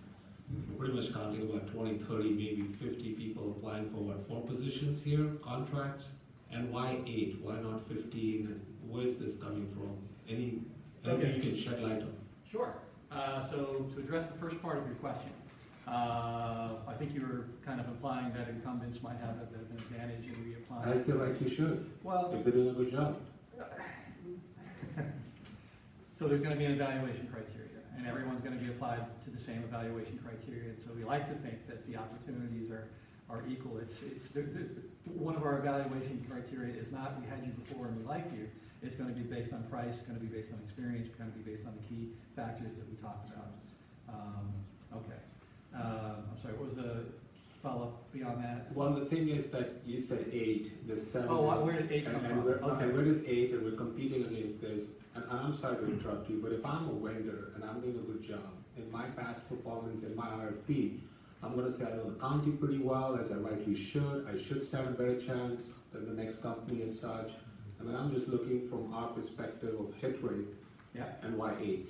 We're pretty much counting about 20, 30, maybe 50 people applying for what, 4 positions here, contracts? And why 8? Why not 15? And where's this coming from? Anything you can shed light on? Sure. So to address the first part of your question, I think you were kind of implying that incumbents might have an advantage in reapplying. I feel like you should, Well, if they're doing a good job. so there's going to be an evaluation criteria, and everyone's going to be applied to the same evaluation criteria. So we like to think that the opportunities are are equal. One of our evaluation criteria is not, we had you before and we liked you. It's going to be based on price, it's going to be based on experience, it's going to be based on the key factors that we talked about. Okay. I'm sorry, what was the follow-up beyond that? Well, the thing is that you said 8, there's 7. Oh, where did 8 come from? Okay. Where does 8, and we're competing against this, and I'm sorry to interrupt you, but if I'm a vendor and I'm doing a good job, in my past performance, in my RFP, I'm gonna say I know the county pretty well, as I rightly should, I should stand a better chance than the next company as such. I mean, I'm just looking from our perspective of hit rate, Yeah. and why 8?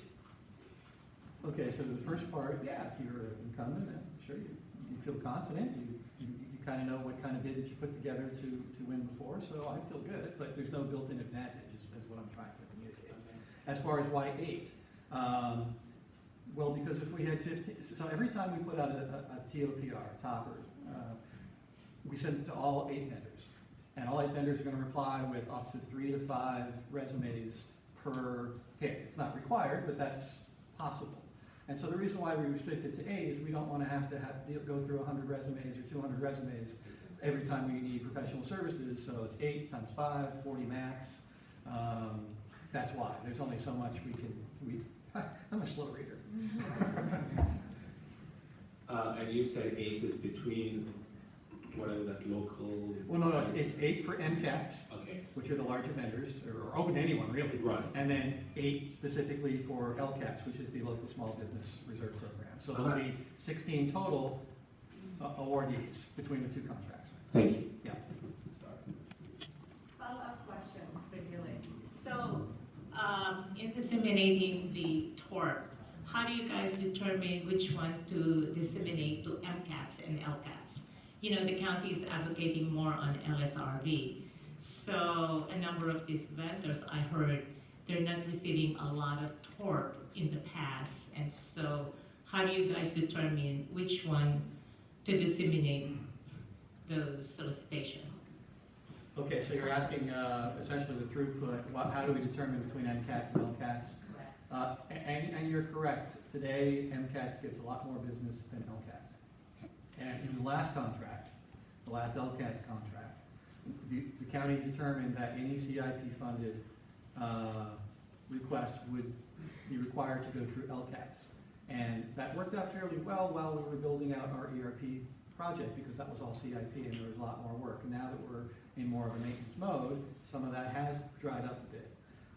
Okay, so the first part, yeah, if you're an incumbent, sure, you feel confident, you kind of know what kind of bid that you put together to win before, so I feel good, but there's no built-in advantage is what I'm trying to communicate. As far as why 8, well, because if we had 15, so every time we put out a TOPR, topper, we send it to all 8 vendors. And all 8 vendors are going to reply with up to 3 to 5 resumes per hit. It's not required, but that's possible. And so the reason why we restrict it to 8 is we don't want to have go through 100 resumes or 200 resumes every time we need professional services. So it's 8 times 5, 40 max. That's why. There's only so much we can, I'm a slow reader. And you said 8 is between whatever that local... Well, no, it's 8 for MCATs, Okay. which are the larger vendors, or open to anyone really. Right. And then 8 specifically for LCATs, which is the Local Small Business Reserve Program. So there'll be 16 total awardees between the 2 contracts. Thank you. Yeah. Follow-up question for Gilly. So, in disseminating the TORP, how do you guys determine which one to disseminate to MCATs and LCATs? You know, the county is advocating more on LSRB. So a number of these vendors, I heard, they're not receiving a lot of TORP in the past. And so how do you guys determine which one to disseminate those solicitations? Okay, so you're asking essentially the throughput, how do we determine between MCATs and LCATs? And you're correct, today MCATs gets a lot more business than LCATs. And in the last contract, the last LCATs contract, the county determined that any CIP funded request would be required to go through LCATs. And that worked out fairly well while we were building out our ERP project, because that was all CIP and there was a lot more work. And now that we're in more of a maintenance mode, some of that has dried up a bit.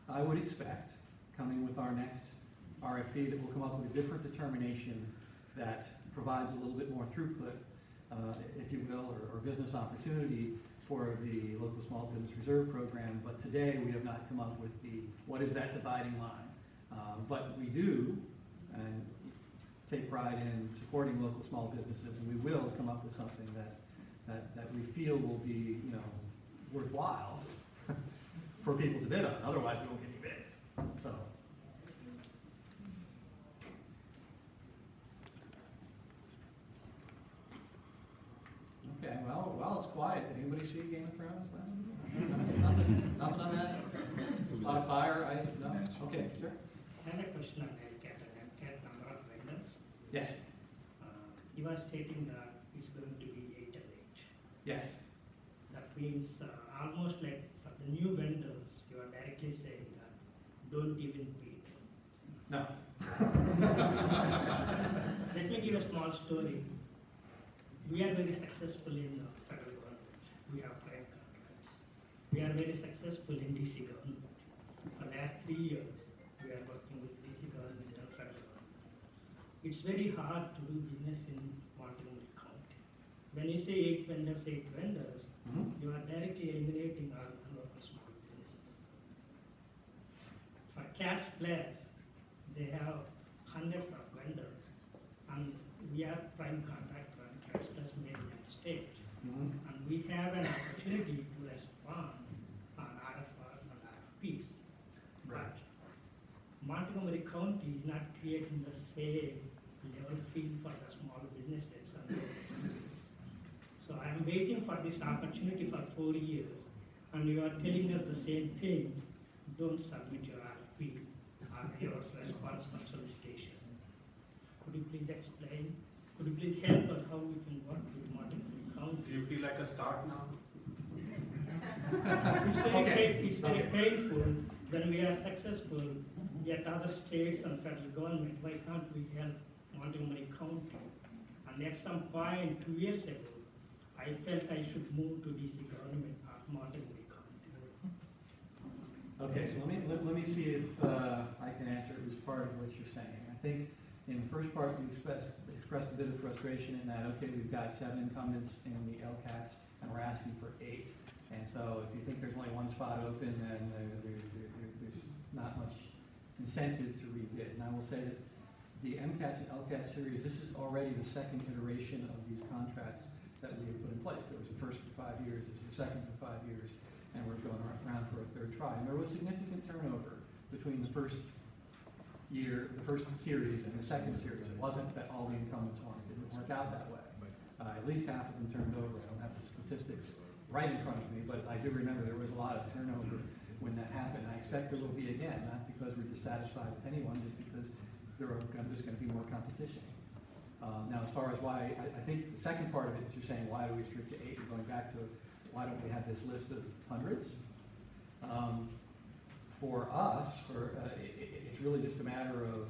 I would expect, coming with our next RFP, that we'll come up with a different determination that provides a little bit more throughput, if you will, or business opportunity for the Local Small Business Reserve Program. But today we have not come up with what is that dividing line. But we do, and take pride in supporting local small businesses, and we will come up with something that we feel will be, worthwhile for people to bid on. Otherwise, we won't get any bids. So. Okay, well, while it's quiet, did anybody see Game of Thrones? Nothing on that? A lot of fire, ice, no? Okay, sir? I have a question on LCAT and MCAT number of vendors. Yes. You are stating that it's going to be 8 of 8. Yes. That means almost like for the new vendors, you are directly saying that don't even bid. No. Let me give a small story. We are very successful in the federal government. We have private contracts. We are very successful in DC government. For the last 3 years, we are working with DC government and federal government. It's very hard to do business in Montgomery County. When you say 8 vendors, you are directly eliminating our local small businesses. For CATS players, they have hundreds of vendors, and we are prime contractor on CATS plus Maryland State. And we have an opportunity to respond on RFRs and RFPs. But Montgomery County is not creating the same level field for the small businesses and local businesses. So I am waiting for this opportunity for 4 years, and you are telling us the same thing. Don't submit your RFP or your response for solicitation. Could you please explain? Could you please help us how we can work with Montgomery County a start now? It's very painful when we are successful, yet other states and federal government, why can't we help Montgomery County? And at some point, 2 years ago, I felt I should move to DC government of Montgomery County. Okay, so let me see if I can answer it as part of what you're saying. I think in the first part, you expressed a bit of frustration in that, okay, we've got 7 incumbents in the LCATs, and we're asking for 8. And so if you think there's only 1 spot open, then there's not much incentive to rebid. And I will say that the MCATs and LCAT series, this is already the 2nd iteration of these contracts that we have put in place. There was the first for 5 years, this is the second for 5 years, and we're going around for a 3rd try. And there was significant turnover between the first year, the first series, and the 2nd series. It wasn't that all the incumbents wanted. It didn't work out that way. At least half of them turned over. I don't have the statistics right in front of me, but I do remember there was a lot of turnover when that happened. I expect there will be again, not because we're dissatisfied with anyone, just because there's going to be more competition. Now, as far as why, I think the second part of it is you're saying, why do we restrict to 8? You're going back to, why don't we have this list of hundreds? For us, it's really just a matter of,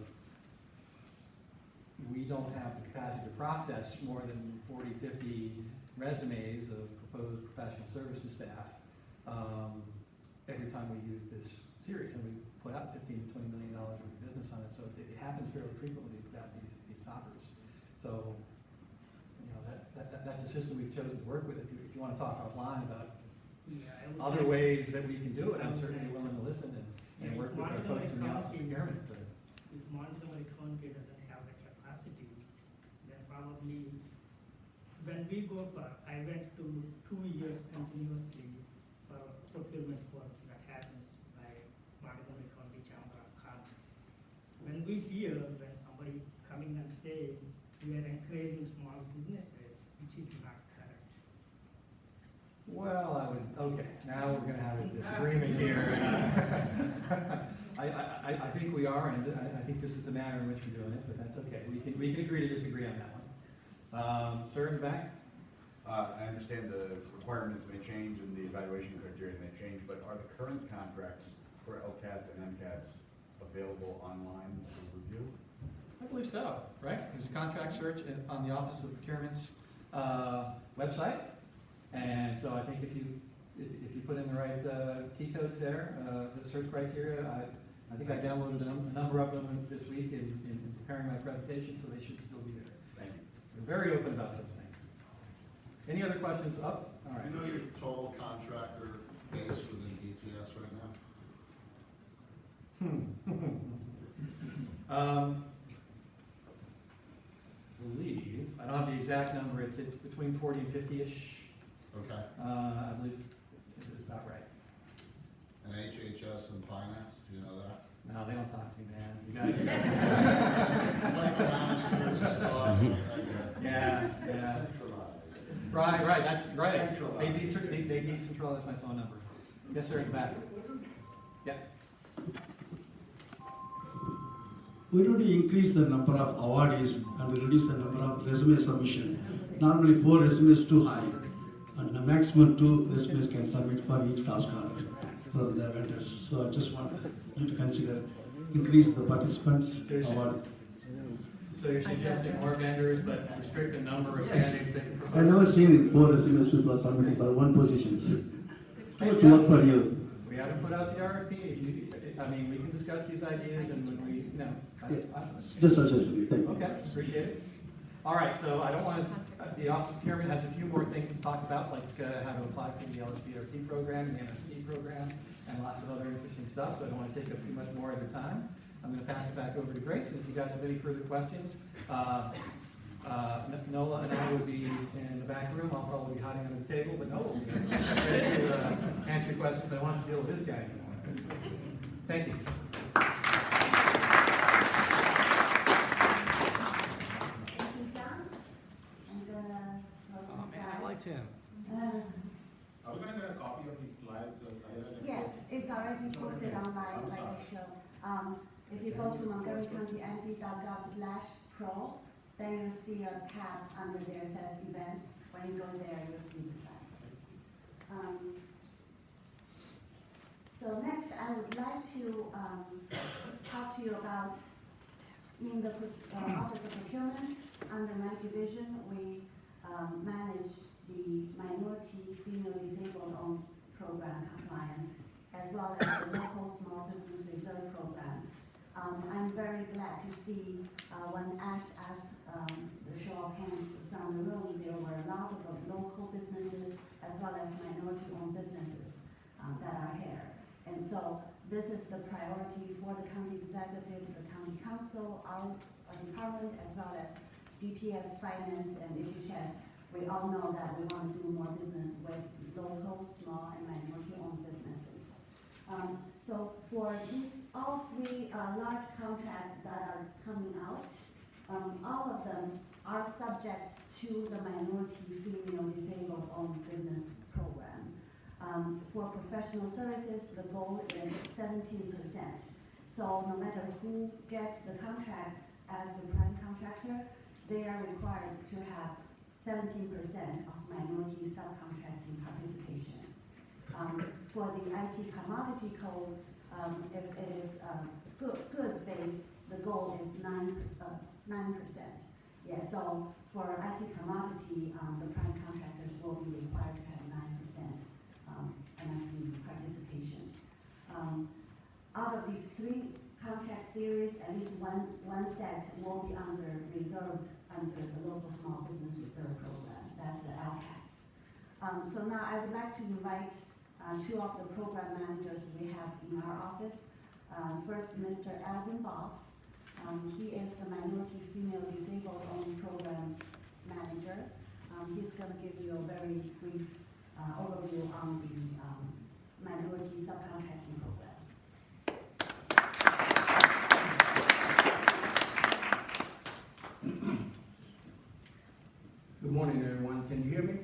we don't have the capacity to process more than 40, 50 resumes of proposed professional services staff every time we use this series. And we put out $15 to $20 million worth of business on it, so it happens fairly frequently to put out these toppers. So, you know, that's a system we've chosen to work with. If you want to talk offline about other ways that we can do it, I'm certainly willing to listen and work with our folks in the Office of Procurement. If Montgomery County doesn't have the capacity, then probably, when we go for, I went to 2 years continuously for procurement work that happens by Montgomery County Chamber of Commerce. When we hear when somebody coming and saying we are encouraging small businesses, which is not correct. Well, okay, now we're going to have a disagreement here. I think we are, and I think this is the manner in which we're doing it, but that's okay. We can agree to disagree on that one. Sir, in the back? I understand the requirements may change and the evaluation criteria may change, but are the current contracts for LCATs and MCATs available online for review? I believe so, right? There's a contract search on the Office of Procurement's website, and so I think if you put in the right key codes there, the search criteria, I think I downloaded a number of them this week in preparing my presentation, so they should still be there. Thank you. We're very open about those things. Any other questions? All right. You know your total contractor base within DTS right now? Believe, I don't have the exact number, it's between 40 and 50-ish. Okay. I believe it is about right. And HHS and finance, do you know that? No, they don't talk to me, man. You gotta It's like the last year's stuff. Yeah. Right, that's right. They decentralize my phone number. Yes, sir, in the back. Yeah. Why don't you increase the number of awardees and reduce the number of resume submission? Normally 4 resumes too high, and the maximum 2 resumes can submit for each task order from the vendors. So I just want you to consider increase the participants award. So you're suggesting more vendors, but restrict the number of candidates that can propose? I've never seen 4 resumes people are submitting for 1 position. Too much work for you. We haven't put out the RFP. I mean, we can discuss these ideas and when we, Just a suggestion, thank you. Okay, appreciate it. All right, so I don't want to, the Office of Procurement has a few more things to talk about, like how to apply for the LHBRT program, the MSP program, and lots of other interesting stuff, so I don't want to take up too much more of your time. I'm going to pass it back over to Grace, and if you guys have any further questions, Nola and I will be in the back room. I'll probably be hiding under the table, but Nola will be ready to answer your questions. I don't want to deal with this guy anymore. Thank you. Him. Are we going to get a copy of these slides? Yes, it's already posted online, like I showed. If you go to montgomerycountymp.gov/pro, then you'll see a tab under there says events. When you go there, you'll see the slide. So next, I would like to talk to you about, in the Office of Procurement, under my division, we manage the Minority Female Disabled Owned Program compliance, as well as the Local Small Business Reserve Program. I'm very glad to see when Ash asked the show of hands from the room, there were a lot of local businesses as well as minority-owned businesses that are here. And so this is the priority for the county executive, the county council, our department, as well as DTS, finance, and HHS. We all know that we want to do more business with local, small, and minority-owned businesses. So for these, all three large contracts that are coming out, all of them are subject to the Minority Female Disabled Owned Business Program. For professional services, the goal is 17%. So no matter who gets the contract as the prime contractor, they are required to have 17% of minority subcontracting participation. For the IT commodity code, if it is goods-based, the goal is 9%. Yeah, so for IT commodity, the prime contractors will be required to have 9% MIP participation. Out of these three contract series, at least one set will be reserved under the Local Small Business Reserve Program. That's the LCATS. So now I would like to invite two of the program managers we have in our office. First, Mr. Alvin Boss. He is the Minority Female Disabled Owned Program Manager. He's going to give you a very brief overview on the minority subcontracting program. Good morning, everyone. Can you hear me?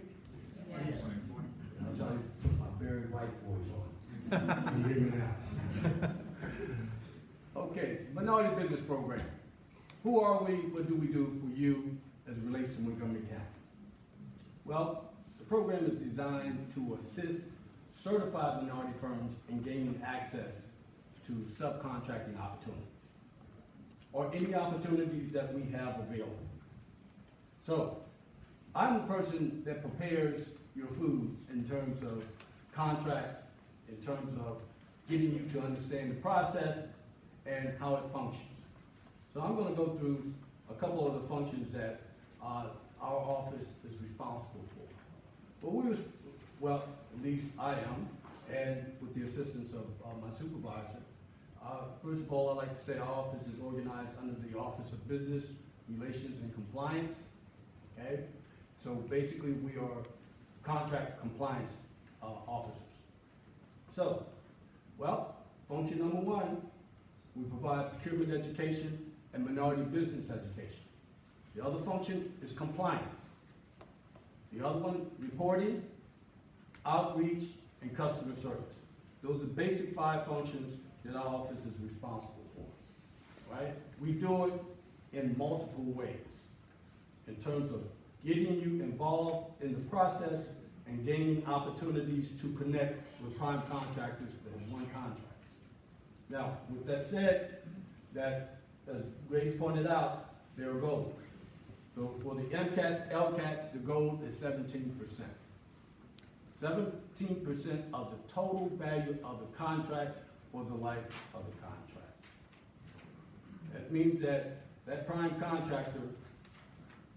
Yes. I'll try to put my very white voice on. Can you hear me now? Okay, Minority Business Program. Who are we? What do we do for you as it relates to Montgomery County? Well, the program is designed to assist certified minority firms in gaining access to subcontracting opportunities, or any opportunities that we have available. So, I'm the person that prepares your food in terms of contracts, in terms of getting you to understand the process and how it functions. So I'm going to go through a couple of the functions that our office is responsible for. Well, at least I am, and with the assistance of my supervisor. First of all, I'd like to say our office is organized under the Office of Business Relations and Compliance. Okay? So basically, we are contract compliance officers. So, well, function number one, we provide procurement education and minority business education. The other function is compliance. The other one, reporting, outreach, and customer service. Those are the basic 5 functions that our office is responsible for, right? We do it in multiple ways in terms of getting you involved in the process and gaining opportunities to connect with prime contractors that have won contracts. Now, with that said, that, as Grace pointed out, there are goals. So for the MCATs, LCATs, the goal is 17%. 17% of the total value of the contract for the life of the contract. That means that that prime contractor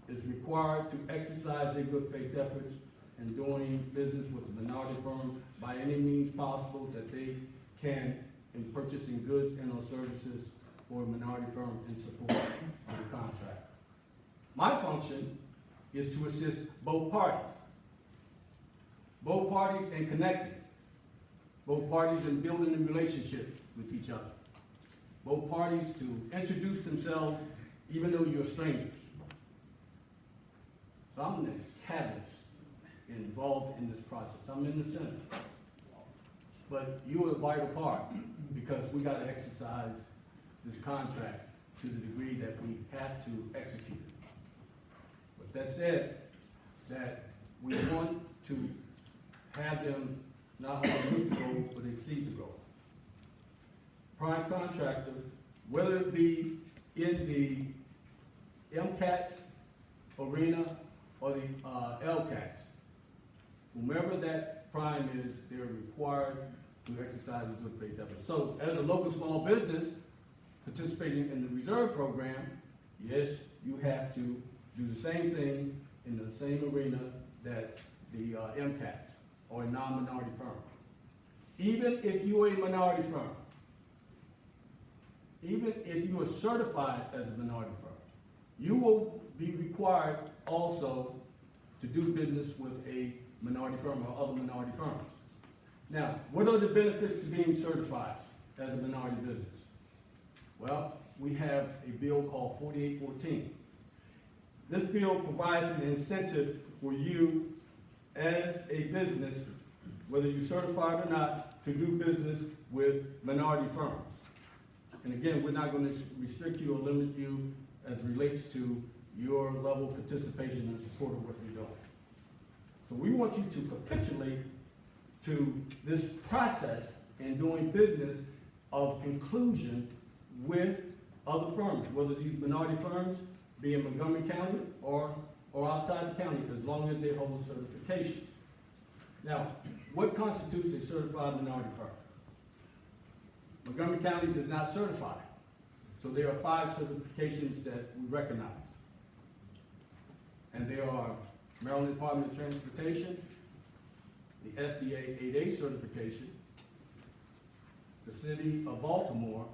is required to exercise their good faith efforts in doing business with the minority firm by any means possible that they can in purchasing goods and or services for a minority firm in support of the contract. My function is to assist both parties in connecting, both parties in building a relationship with each other, both parties to introduce themselves even though you're strangers. So I'm the catalyst involved in this process. I'm in the center. But you're a vital part because we got to exercise this contract to the degree that we have to execute it. But that said, that we want to have them not only meet the goal, but exceed the goal. Prime contractor, whether it be in the MCAT arena or the LCAT, whomever that prime is, they're required to exercise a good faith effort. So as a local small business participating in the reserve program, yes, you have to do the same thing in the same arena that the MCAT or a non-minority firm. Even if you are a minority firm, even if you are certified as a minority firm, you will be required also to do business with a minority firm or other minority firms. Now, what are the benefits to being certified as a minority business? Well, we have a bill called 4814. This bill provides an incentive for you as a business, whether you're certified or not, to do business with minority firms. And again, we're not going to restrict you or limit you as it relates to your level of participation and support of what you're doing. So we want you to capitulate to this process in doing business of inclusion with other firms, whether these minority firms be in Montgomery County or outside the county, as long as they hold certification. Now, what constitutes a certified minority firm? Montgomery County does not certify. So there are 5 certifications that we recognize. And there are Maryland Department of Transportation, the SDA 8A certification, the City of Baltimore,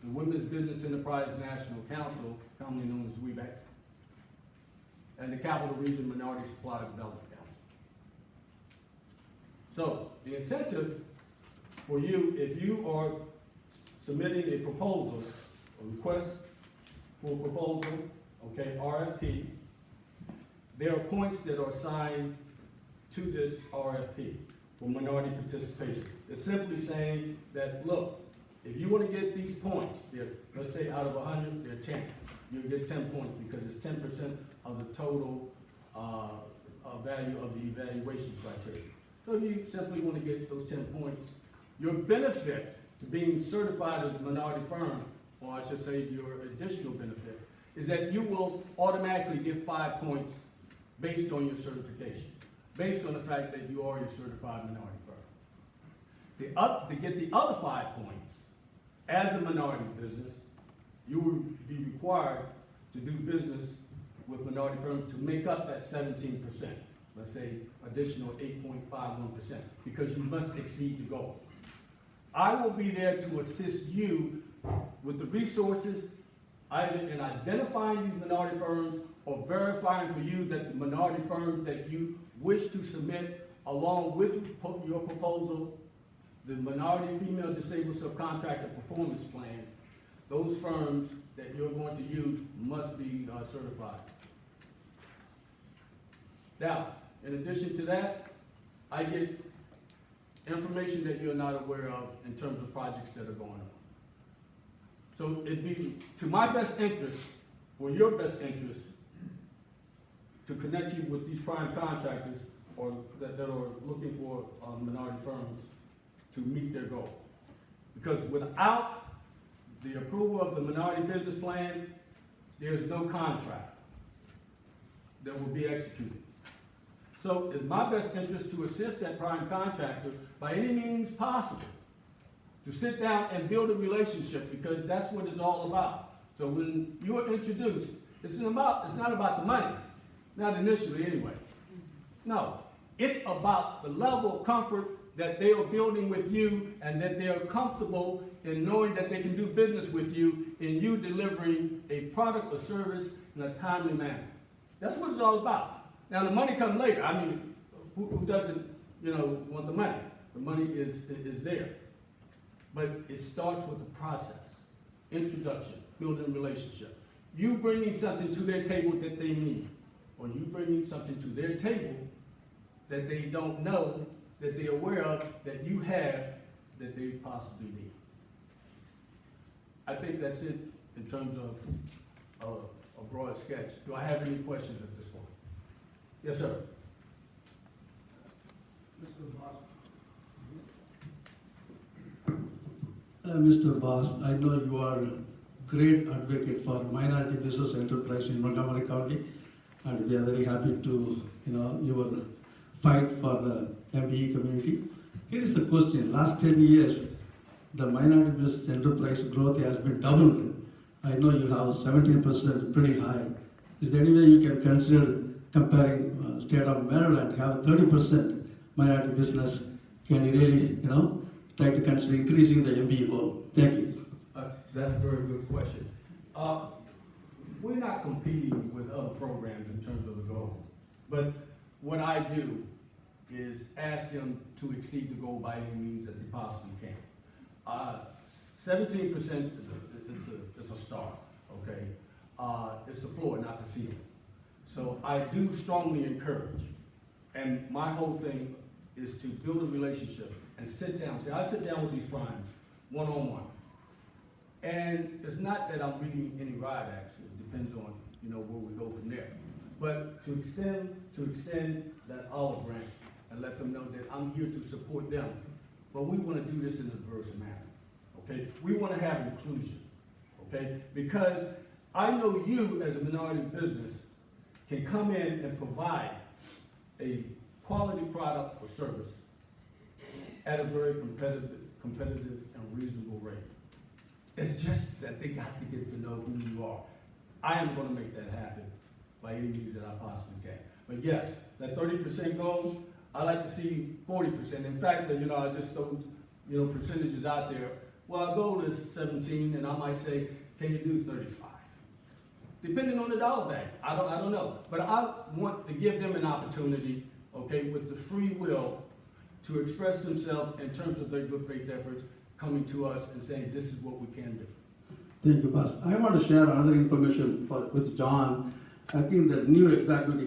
the Women's Business Enterprise National Council, commonly known as WEBAC, and the Capital Region Minority Supply Development Council. So the incentive for you, if you are submitting a proposal, a request for a proposal, okay, RFP, there are points that are assigned to this RFP for minority participation. It's simply saying that, look, if you want to get these points, let's say out of 100, they're 10. You'll get 10 points because it's 10% of the total value of the evaluation criteria. So if you simply want to get those 10 points, your benefit to being certified as a minority firm, or I should say your additional benefit, is that you will automatically get 5 points based on your certification, based on the fact that you are a certified minority firm. To get the other 5 points, as a minority business, you will be required to do business with minority firms to make up that 17%, let's say additional 8.51%, because you must exceed the goal. I will be there to assist you with the resources, either in identifying these minority firms or verifying for you that the minority firms that you wish to submit along with your proposal, the Minority Female Disabled Subcontractor Performance Plan, those firms that you're going to use must be certified. Now, in addition to that, I get information that you're not aware of in terms of projects that are going on. So it'd be to my best interest, or your best interest, to connect you with these prime contractors or that are looking for minority firms to meet their goal. Because without the approval of the minority business plan, there's no contract that will be executed. So it's my best interest to assist that prime contractor by any means possible, to sit down and build a relationship, because that's what it's all about. So when you are introduced, it's not about the money, not initially anyway. No, it's about the level of comfort that they are building with you and that they are comfortable in knowing that they can do business with you in you delivering a product or service in a timely manner. That's what it's all about. Now the money comes later. I mean, who doesn't, want the money? The money is there. But it starts with the process, introduction, building relationship. You bringing something to their table that they need, or you bringing something to their table that they don't know, that they're aware of, that you have, that they possibly need. I think that's it in terms of a broad sketch. Do I have any questions at this point? Yes, sir. Mr. Boss, I know you are a great advocate for minority business enterprise in Montgomery County, and we are very happy to, your fight for the MBE community. Here is the question. Last 10 years, the minority business enterprise growth has been doubled. I know you have 17%, pretty high. Is there any way you can consider comparing state of Maryland, have 30% minority business? Can you really, try to consider increasing the MBE goal? Thank you. That's a very good question. We're not competing with other programs in terms of the goals, but what I do is ask them to exceed the goal by any means that they possibly can. 17% is a start, okay? It's the floor, not the ceiling. So I do strongly encourage, and my whole thing is to build a relationship and sit down. See, I sit down with these primes one-on-one. And it's not that I'm reading any riot acts, it depends on, where we go from there. But to extend that olive branch and let them know that I'm here to support them. But we want to do this in a diverse manner, okay? We want to have inclusion, okay? Because I know you as a minority business can come in and provide a quality product or service at a very competitive and reasonable rate. It's just that they got to get to know who you are. I am going to make that happen by any means that I possibly can. But yes, that 30% goal, I like to see 40%. In fact, I just throw, percentages out there. Well, our goal is 17, and I might say, can you do 35? Depending on the dollar value. I don't know. But I want to give them an opportunity, okay, with the free will to express themselves in terms of their good faith efforts, coming to us and saying, this is what we can do. Thank you, boss. I want to share another information with John. I think the new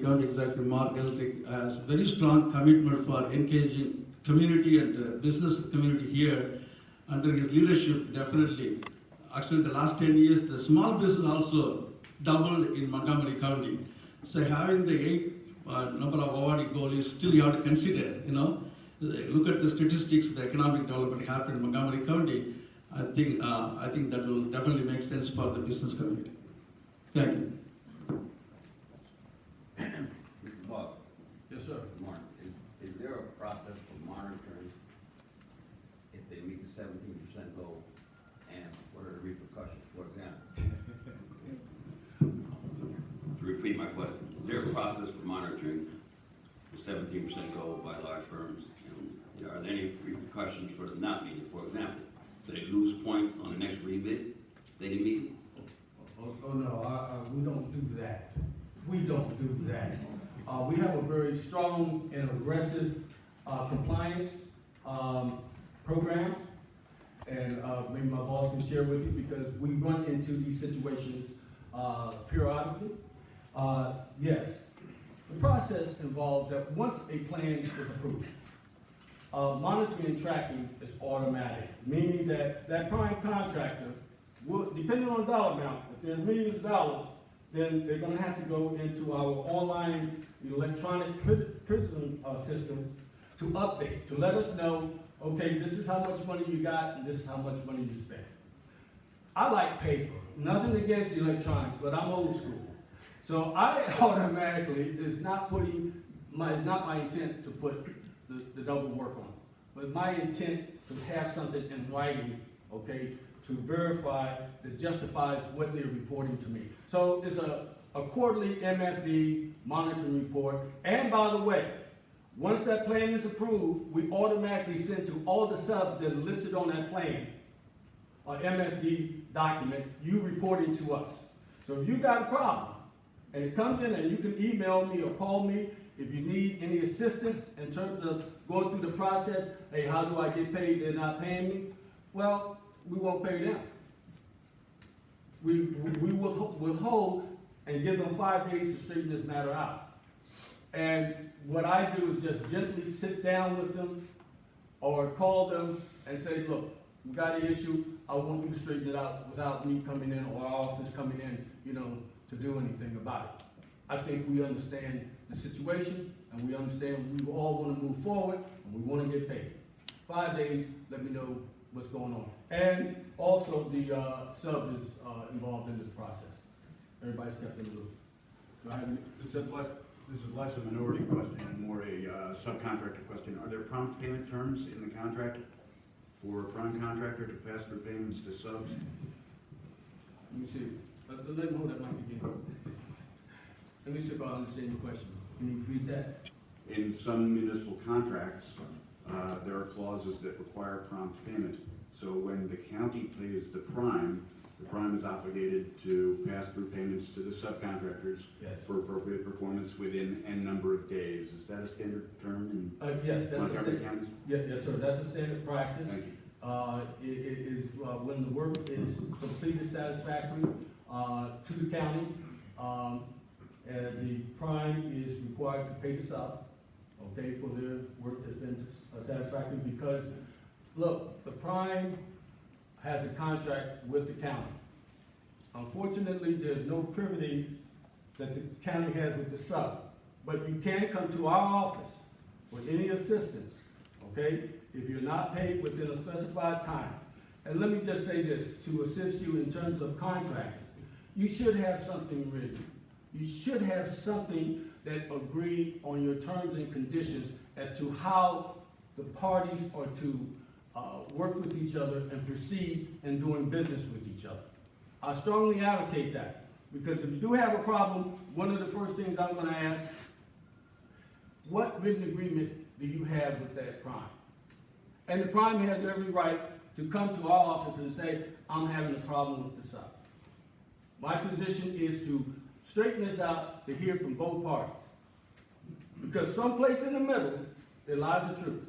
county executive, Mark Eldrick, has very strong commitment for engaging community and business community here. Under his leadership, definitely. Actually, the last 10 years, the small business also doubled in Montgomery County. So having the 8 number of awardee goal is still you have to consider, Look at the statistics, the economic development happened in Montgomery County. I think that will definitely make sense for the business community. Thank you. Mr. Boss. Yes, sir. Good morning. Is there a process for monitoring if they meet the 17% goal, and what are the repercussions? For example, to repeat my question, is there a process for monitoring the 17% goal by large firms? And are there any repercussions for them not meeting? For example, do they lose points on the next rebid? They didn't meet? Oh no, we don't do that. We don't do that. We have a very strong and aggressive compliance program, and maybe my boss can share with you because we run into these situations periodically. Yes, the process involves that once a plan is approved, monitoring and tracking is automatic, meaning that that prime contractor will, depending on the dollar amount, if there's millions of dollars, then they're going to have to go into our online electronic prison system to update, to let us know, okay, this is how much money you got and this is how much money you spent. I like paper, nothing against electronics, but I'm old school. So I automatically, it's not my intent to put the double work on, but my intent to have something in writing, okay, to verify that justifies what they're reporting to me. So it's a quarterly MFD monitoring report. And by the way, once that plan is approved, we automatically send to all the subs that are listed on that plan an MFD document, you reporting to us. So if you got a problem, and it comes in and you can email me or call me if you need any assistance in terms of going through the process, hey, how do I get paid? They're not paying me. Well, we won't pay them. We will withhold and give them 5 days to straighten this matter out. And what I do is just gently sit down with them or call them and say, look, we got an issue. I want you to straighten it out without me coming in or our office coming in, to do anything about it. I think we understand the situation and we understand we all want to move forward and we want to get paid. 5 days, let me know what's going on. And also the sub is involved in this process. Everybody's kept in the loop. Do I have This is less a minority question and more a subcontractor question. Are there prompt payment terms in the contract for a prime contractor to pass through payments to subs? Let me see. Let me hold that mic again. Let me see if I understand your question. Can you repeat that? In some municipal contracts, there are clauses that require prompt payment. So when the county pays the prime is obligated to pass through payments to the subcontractors for appropriate performance within N number of days. Is that a standard term in Yes, that's Montgomery counties? Yes, sir. That's a standard practice. Thank you. It is when the work is completed satisfactory to the county, the prime is required to pay the sub, okay, for their work that's been satisfactory, because, look, the prime has a contract with the county. Unfortunately, there's no privity that the county has with the sub, but you can come to our office for any assistance, okay, if you're not paid within a specified time. And let me just say this, to assist you in terms of contracting, you should have something written. You should have something that agrees on your terms and conditions as to how the parties are to work with each other and proceed in doing business with each other. I strongly advocate that, because if you do have a problem, one of the first things I'm going to ask, what written agreement do you have with that prime? And the prime has every right to come to our office and say, I'm having a problem with the sub. My position is to straighten this out, to hear from both parties. Because someplace in the middle, there lies the truth.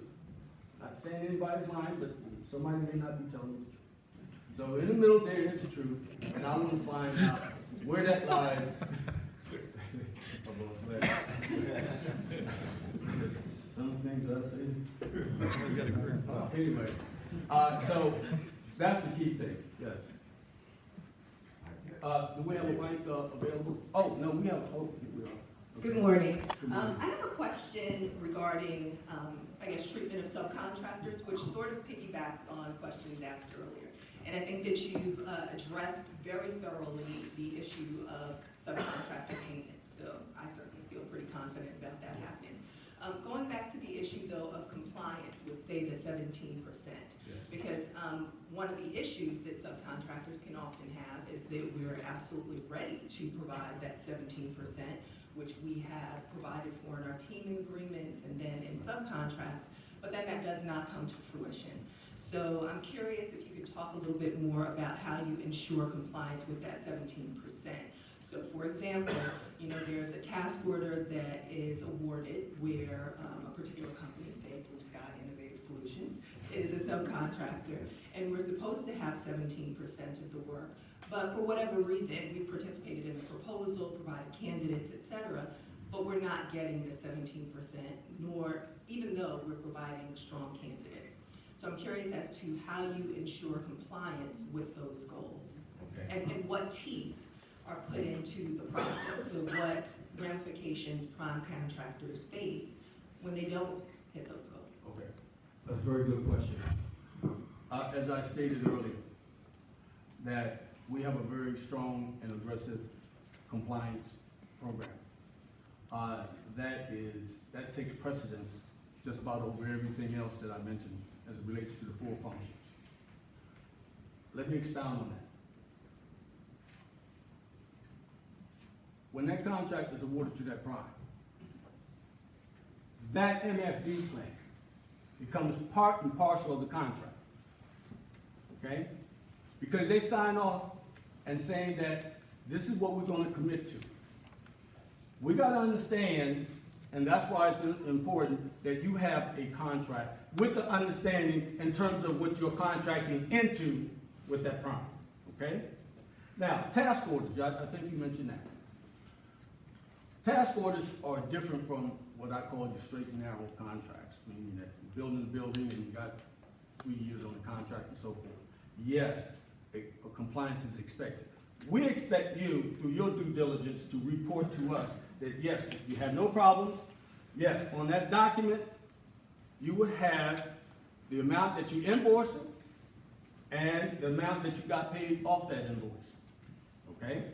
Not saying anybody's lying, but somebody may not be telling the truth. So in the middle there is the truth, and I want to find out where that lies. Some things I say. Anyway, so that's the key thing, yes. Do we have a mic available? Oh, no, we have, we are. Good morning. I have a question regarding, I guess, treatment of subcontractors, which sort of piggybacks on questions asked earlier. And I think that you've addressed very thoroughly the issue of subcontractor payment. So I certainly feel pretty confident about that happening. Going back to the issue, though, of compliance with, say, the 17%. Because one of the issues that subcontractors can often have is that we're absolutely ready to provide that 17%, which we have provided for in our teaming agreements and then in subcontracts, but then that does not come to fruition. So I'm curious if you could talk a little bit more about how you ensure compliance with that 17%. So for example, you know, there's a task order that is awarded where a particular company, say Blue Sky Innovative Solutions, is a subcontractor, and we're supposed to have 17% of the work. But for whatever reason, we participated in the proposal, provided candidates, etc., but we're not getting the 17%, nor, even though we're providing strong candidates. So I'm curious as to how you ensure compliance with those goals, and what teeth are put into the process, so what ramifications prime contractors face when they don't hit those goals. Okay, that's a very good question. As I stated earlier, that we have a very strong and aggressive compliance program. That takes precedence just about over everything else that I mentioned as it relates to the four functions. Let me expound on that. When that contract is awarded to that prime, that MFD plan becomes part and parcel of the contract, okay? Because they sign off and saying that this is what we're gonna commit to. We gotta understand, and that's why it's important that you have a contract with the understanding in terms of what you're contracting into with that prime, okay? Now, task orders, I think you mentioned that. Task orders are different from what I call your straight and narrow contracts, meaning that you're building the building and you got 3 years on the contract and so forth. Yes, a compliance is expected. We expect you, through your due diligence, to report to us that yes, you have no problems. Yes, on that document, you would have the amount that you invoiced them, and the amount that you got paid off that invoice, okay?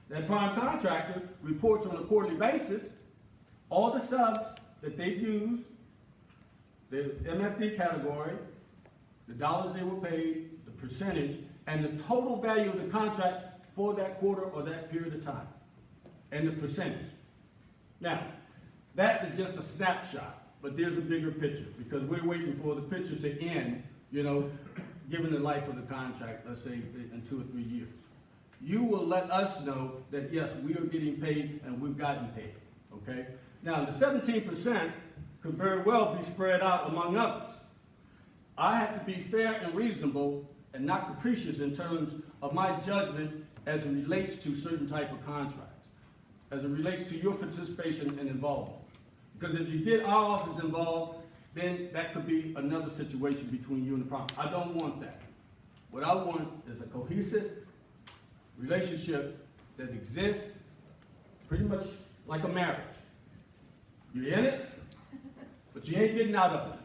That prime contractor reports on a quarterly basis all the subs that they've used, the MFD category, the dollars they were paid, the percentage, and the total value of the contract for that quarter or that period of time, and the percentage. Now, that is just a snapshot, but there's a bigger picture, because we're waiting for the picture to end, you know, given the life of the contract, let's say in 2 or 3 years. You will let us know that, yes, we are getting paid and we've gotten paid, okay? Now, the 17% could very well be spread out among others. I have to be fair and reasonable and not capricious in terms of my judgment as it relates to certain type of contracts, as it relates to your participation and involvement. Because if you get our office involved, then that could be another situation between you and the prime. I don't want that. What I want is a cohesive relationship that exists pretty much like a marriage. You're in it, but you ain't getting out of it.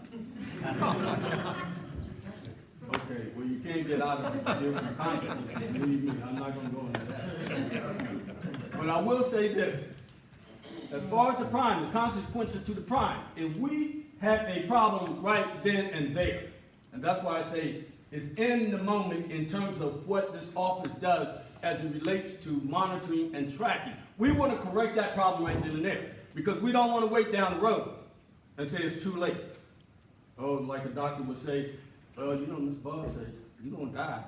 Okay, well, you can't get out of it. There's some consequences. Believe me, I'm not going to go into that. But I will say this. As far as the prime, the consequences to the prime, if we have a problem right then and there, and that's why I say it's in the moment in terms of what this office does as it relates to monitoring and tracking. We want to correct that problem right then and there, because we don't want to wait down the road and say it's too late. Oh, like a doctor would say, well, you know, Ms. Boss said, you don't die.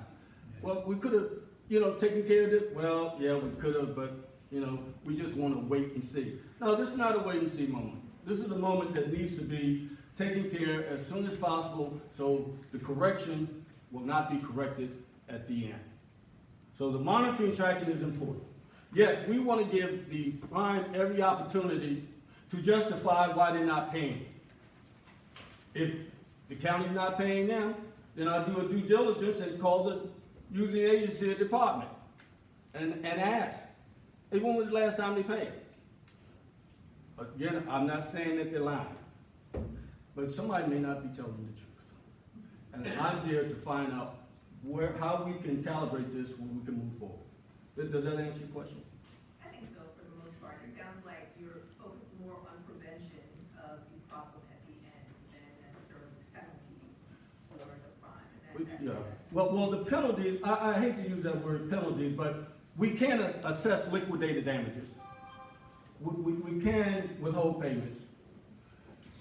Well, we could have, you know, taken care of it. Well, yeah, we could have, but, you know, we just want to wait and see. No, this is not a wait and see moment. This is a moment that needs to be taken care of as soon as possible so the correction will not be corrected at the end. So the monitoring tracking is important. Yes, we want to give the prime every opportunity to justify why they're not paying. If the county's not paying them, then I'll do a due diligence and call the using agency or department and ask, hey, when was the last time they paid? Again, I'm not saying that they're lying, but somebody may not be telling the truth. And I'm there to find out how we can calibrate this when we can move forward. Does that answer your question? I think so, for the most part. It sounds like you're focused more on prevention of the problem at the end than necessarily penalties for the crime. Yeah. Well, the penalties, I hate to use that word penalties, but we can assess liquidated damages. We can withhold payments.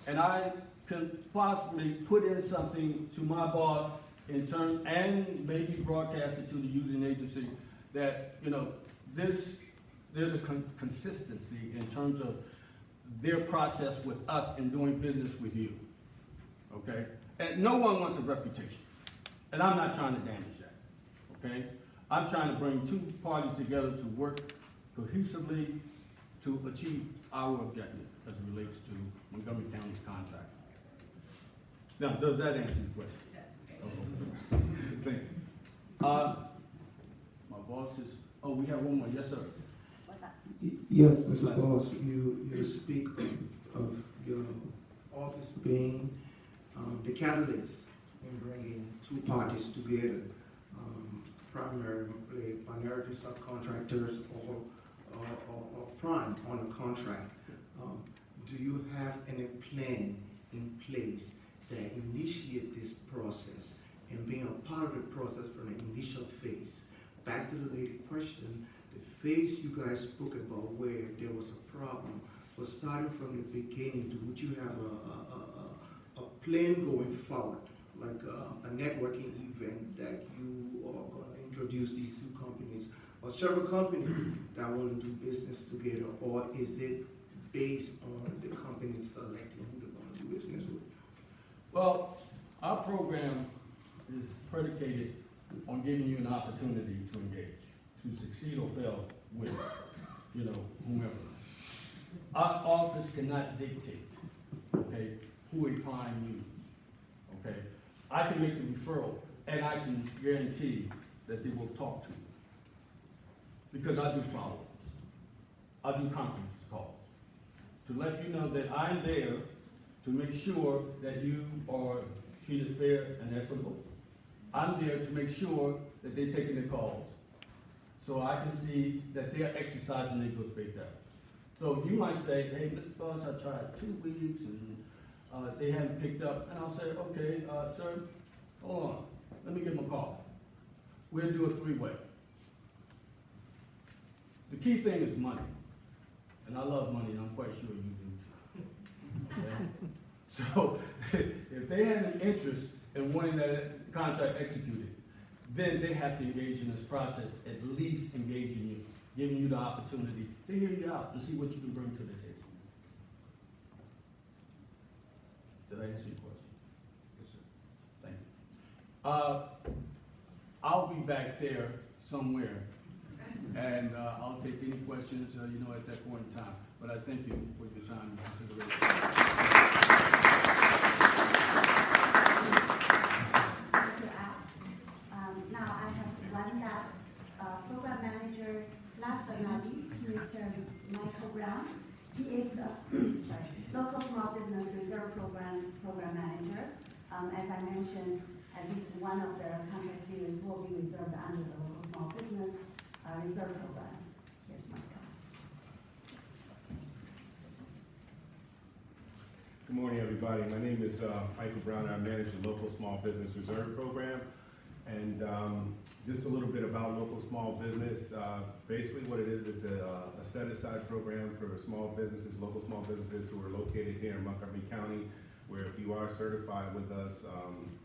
And I can possibly put in something to my boss in turn, and maybe broadcast it to the using agency that, you know, there's a consistency in terms of their process with us in doing business with you, okay? And no one wants a reputation, and I'm not trying to damage that, okay? I'm trying to bring two parties together to work cohesively to achieve our objective as it relates to Montgomery County's contract. Now, does that answer the question? Okay. Thank you. My boss is, oh, we have one more. Yes, sir. Yes, Mr. Boss, you speak of your office being the catalyst in bringing two parties together, primarily minority subcontractors or prime on a contract. Do you have any plan in place that initiate this process and being a part of the process from the initial phase? Back to the lady question, the phase you guys spoke about where there was a problem was starting from the beginning. To would you have a plan going forward, like a networking event that you are going to introduce these two companies or several companies that want to do business together, or is it based on the companies selecting who they're going to do business with? Well, our program is predicated on giving you an opportunity to engage, to succeed or fail with, you know, whomever. Our office cannot dictate, okay, who a prime uses, okay? I can make the referral, and I can guarantee that they will talk to you. Because I do follow-ups. I do conference calls to let you know that I'm there to make sure that you are treated fair and equitable. I'm there to make sure that they're taking their calls, so I can see that they're exercising their good faith effort. So you might say, hey, Mr. Boss, I tried 2 weeks and they haven't picked up, and I'll say, okay, sir, hold on, let me give them a call. We'll do a 3-way. The key thing is money, and I love money, and I'm quite sure you do too. Okay? So if they have an interest in wanting that contract executed, then they have to engage in this process, at least engaging you, giving you the opportunity to hear you out and see what you can bring to the table. Did I answer your question? Yes, sir. Thank you. I'll be back there somewhere, and I'll take any questions, at that point in time. But I thank you for your time and consideration. Thank you, Al. Now I have one last program manager, last but not least, Mr. Michael Brown. He is the Local Small Business Reserve Program Manager. As I mentioned, at least one of the contract series will be reserved under the Local Small Business Reserve Program. Here's Michael. Good morning, everybody. My name is Michael Brown. I manage the Local Small Business Reserve Program. And just a little bit about local small business. Basically what it is, it's a set-aside program for small businesses, local small businesses who are located here in Montgomery County, where if you are certified with us,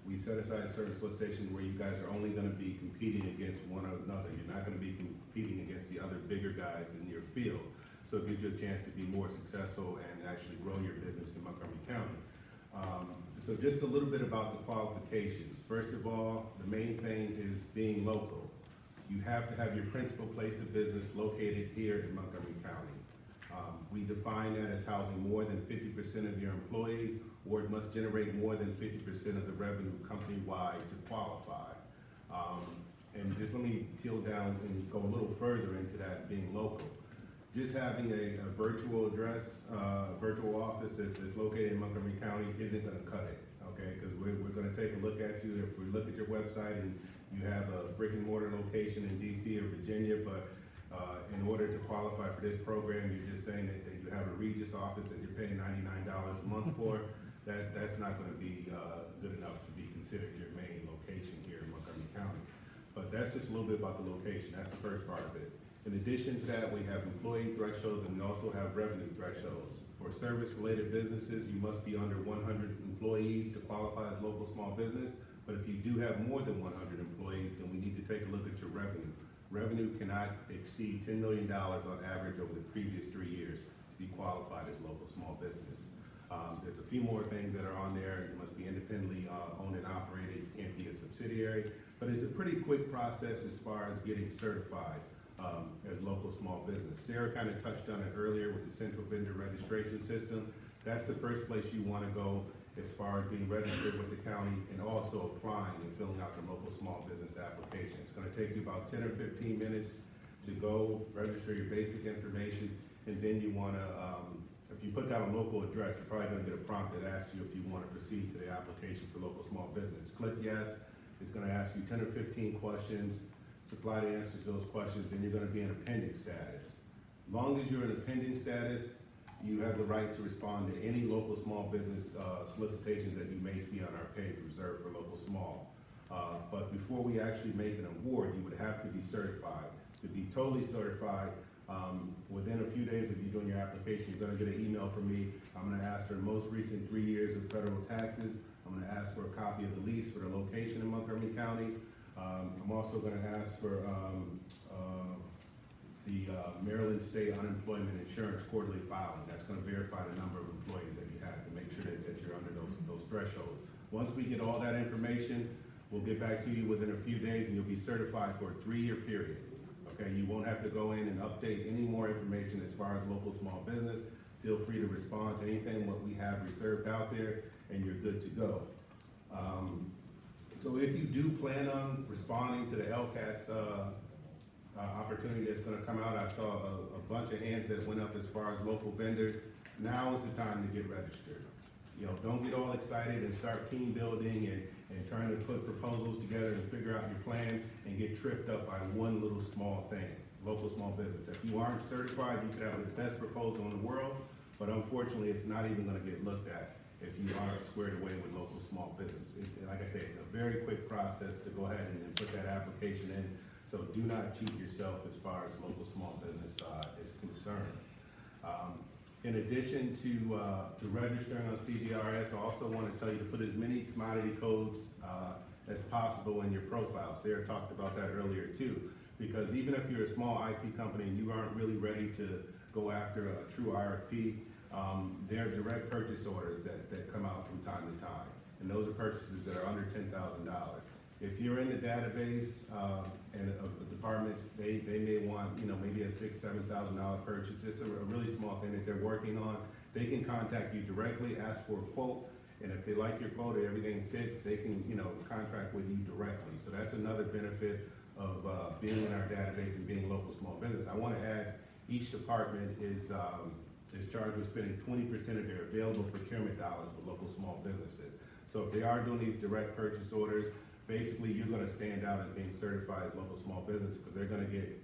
we set aside certain solicitations where you guys are only going to be competing against one another. You're not going to be competing against the other bigger guys in your field. So it gives you a chance to be more successful and actually grow your business in Montgomery County. So just a little bit about the qualifications. First of all, the main thing is being local. You have to have your principal place of business located here in Montgomery County. We define that as housing more than 50% of your employees, or it must generate more than 50% of the revenue company-wide to qualify. And just let me peel down and go a little further into that being local. Just having a virtual address, virtual office that's located in Montgomery County isn't going to cut it, okay? Because we're going to take a look at you. If we look at your website and you have a brick and mortar location in DC or Virginia, but in order to qualify for this program, you're just saying that you have a Regis office that you're paying $99 a month for, that's not going to be good enough to be considered your main location here in Montgomery County. But that's just a little bit about the location. That's the first part of it. In addition to that, we have employee thresholds and we also have revenue thresholds. For service-related businesses, you must be under 100 employees to qualify as local small business. But if you do have more than 100 employees, then we need to take a look at your revenue. Revenue cannot exceed $10 million on average over the previous 3 years to be qualified as local small business. There's a few more things that are on there. You must be independently owned and operated. You can't be a subsidiary. But it's a pretty quick process as far as getting certified as local small business. Sarah kind of touched on it earlier with the central vendor registration system. That's the first place you want to go as far as being registered with the county and also applying and filling out the local small business application. It's going to take you about 10 or 15 minutes to go register your basic information, and then you want to, if you put down a local address, you're probably going to get a prompt that asks you if you want to proceed to the application for local small business. Click yes. It's going to ask you 10 or 15 questions. Supply the answers to those questions, then you're going to be in a pending status. As long as you're in a pending status, you have the right to respond to any local small business solicitations that you may see on our page reserved for local small. But before we actually make an award, you would have to be certified. To be totally certified, within a few days of you doing your application, you're going to get an email from me. I'm going to ask for the most recent 3 years of federal taxes. I'm going to ask for a copy of the lease for the location in Montgomery County. I'm also going to ask for the Maryland State Unemployment Insurance quarterly filing. That's going to verify the number of employees that you have to make sure that you're under those thresholds. Once we get all that information, we'll get back to you within a few days and you'll be certified for a 3-year period. Okay, you won't have to go in and update any more information as far as local small business. Feel free to respond to anything what we have reserved out there and you're good to go. So if you do plan on responding to the LCAT's opportunity that's going to come out, I saw a bunch of hands that went up as far as local vendors. Now is the time to get registered. You know, don't get all excited and start team building and trying to put proposals together and figure out your plan and get tripped up by one little small thing, local small business. If you aren't certified, you could have the best proposal in the world, but unfortunately, it's not even gonna get looked at if you aren't squared away with local small business. Like I say, it's a very quick process to go ahead and put that application in, so do not cheat yourself as far as local small business is concerned. In addition to registering on CDRS, I also want to tell you to put as many commodity codes as possible in your profile. Sarah talked about that earlier too, because even if you're a small IT company and you aren't really ready to go after a true RFP, there are direct purchase orders that come out from time to time, and those are purchases that are under $10,000. If you're in the database and of departments, they may want, you know, maybe a $6,000, $7,000 purchase, just a really small thing that they're working on. They can contact you directly, ask for a quote, and if they like your quote or everything fits, they can, you know, contract with you directly. So that's another benefit of being in our database and being local small business. I want to add, each department is charged with spending 20% of their available procurement dollars with local small businesses. So if they are doing these direct purchase orders, basically you're going to stand out as being certified as local small business because they're going to get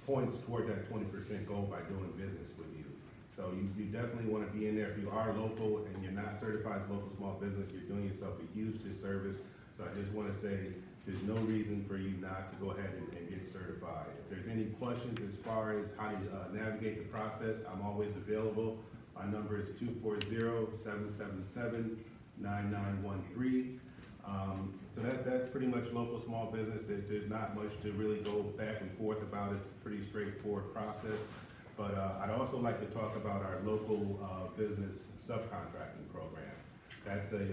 points toward that 20% goal by doing business with you. So you definitely want to be in there. If you are local and you're not certified as local small business, you're doing yourself a huge disservice. So I just want to say there's no reason for you not to go ahead and get certified. If there's any questions as far as how to navigate the process, I'm always available. My number is 240-777-9913. So that's pretty much local small business. There's not much to really go back and forth about. It's a pretty straightforward process. But I'd also like to talk about our local business subcontracting program. That's a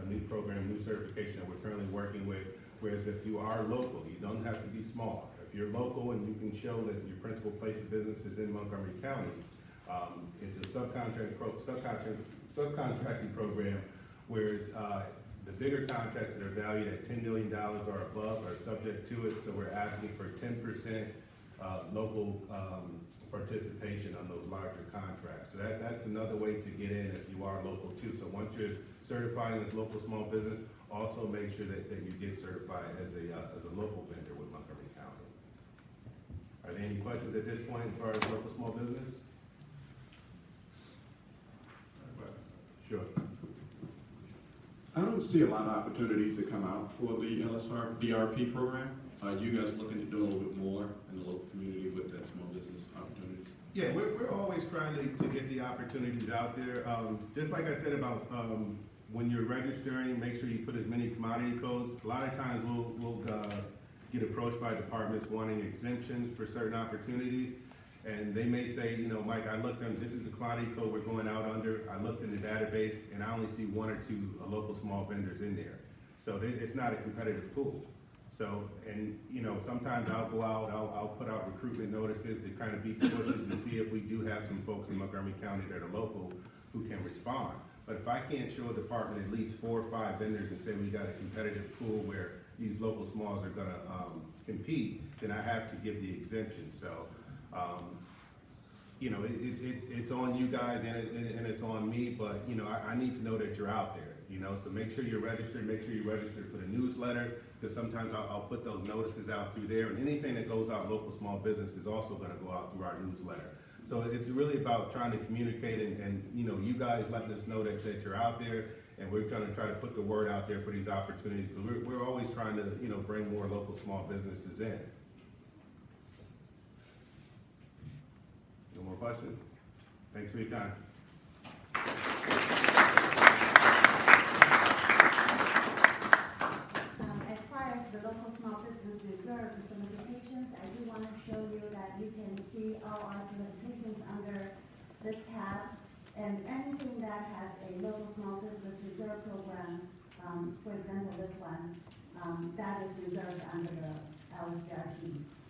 new program, new certification that we're currently working with. Whereas if you are local, you don't have to be small. If you're local and you can show that your principal place of business is in Montgomery County, it's a subcontracting program, whereas the bigger contracts that are valued at $10 million or above are subject to it, so we're asking for 10% local participation on those larger contracts. So that's another way to get in if you are local too. So once you're certifying as local small business, also make sure that you get certified as a local vendor with Montgomery County. Are there any questions at this point as far as local small business? Sure. I don't see a lot of opportunities that come out for the LSR DRP program. Are you guys looking to do a little bit more in the local community with that small business opportunities? Yeah, we're always trying to get the opportunities out there. Just like I said about when you're registering, make sure you put as many commodity codes. A lot of times we'll get approached by departments wanting exemptions for certain opportunities. And they may say, you know, Mike, I looked on, this is the commodity code we're going out under. I looked in the database and I only see one or two local small vendors in there. So it's not a competitive pool. So, and you know, sometimes I'll go out, I'll put out recruitment notices to kind of beat the bushes and see if we do have some folks in Montgomery County that are local who can respond. But if I can't show a department at least 4 or 5 vendors and say we got a competitive pool where these local smalls are gonna compete, then I have to give the exemption. So, you know, it's on you guys and it's on me, but you know, I need to know that you're out there, you know, so make sure you're registered, make sure you're registered for the newsletter, because sometimes I'll put those notices out through there, and anything that goes out local small business is also gonna go out through our newsletter. So it's really about trying to communicate and you know, you guys letting us know that you're out there, and we're trying to put the word out there for these opportunities. So we're always trying to, you know, bring more local small businesses in. No more questions? Thanks for your time. As far as the local small business reserve, the solicitations, I do want to show you that you can see all our solicitations under this tab. And anything that has a local small business reserve program, for example, this one, that is reserved under the LSJRP.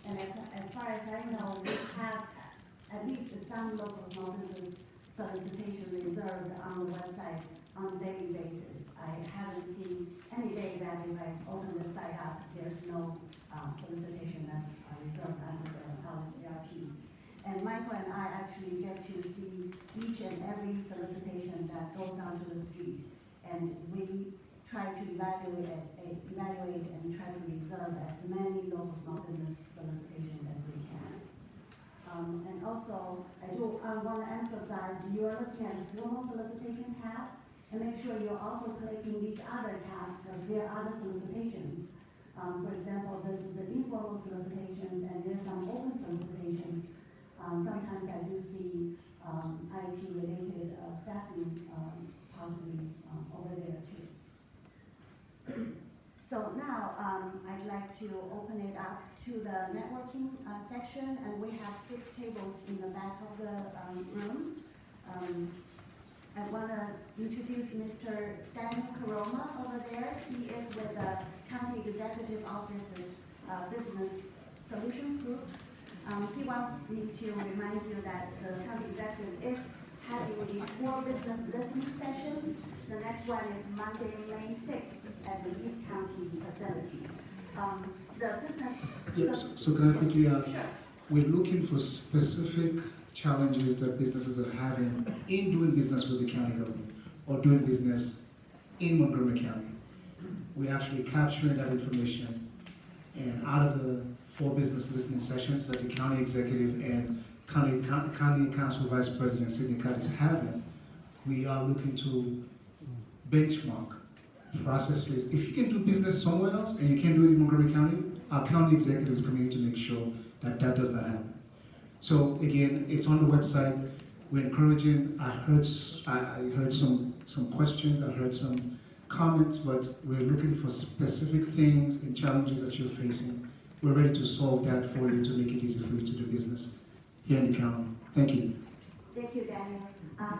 And as far as I know, we have at least some local small business solicitation reserved on the website on a daily basis. I haven't seen any day that if I open the site up, there's no solicitation that's reserved under the LSJRP. And Michael and I actually get to see each and to evaluate and try to reserve as many local small business solicitations as we can. And also, I do want to emphasize, you are looking at the formal solicitation tab, and make sure you're also clicking these other tabs, because there are other solicitations. For example, this is the informal solicitations, and there's some open solicitations. Sometimes I do see IT-related staffing possibly over there too. So now, I'd like to open it up to the networking section, and we have 6 tables in the back of the room. I want to introduce Mr. Daniel Karoma over there. He is with the County Executive Office's Business Solutions Group. He wants me to remind you that the County Executive is having these 4 business listening sessions. The next one is Monday, May 6th at the East County facility. The business... Yes, so can I quickly Sure. we're looking for specific challenges that businesses are having in doing business with the county government or doing business in Montgomery County. We're actually capturing that information, and out of the 4 business listening sessions that the county executive and county council vice president Sidney Cutt is having, we are looking to benchmark processes. If you can do business somewhere else and you can't do it in Montgomery County, our county executives come in to make sure that that does not happen. So again, it's on the website. We're encouraging. I heard some questions. I heard some comments, but we're looking for specific things and challenges that you're facing. We're ready to solve that for you to make it easy for you to do business here in the county. Thank you. Thank you, Daniel.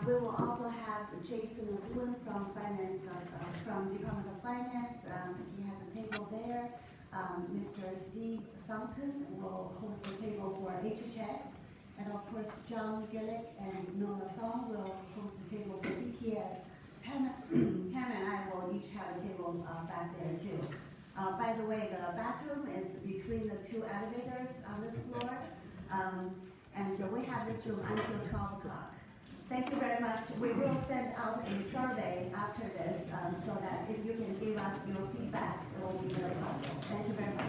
We will also have Jason Lewin from Finance, from Department of Finance. He has a table there. Mr. Steve Sunken will host the table for HHS. And of course, John Gillick and Nola Song will host the table for BTS. Pam and I will each have a table back there too. By the way, the bathroom is between the 2 elevators on this floor. And we have this room until 12 o'clock. Thank you very much. We will send out a survey after this so that if you can give us your feedback, it will be very helpful. Thank you very much.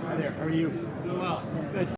Hi there, how are you?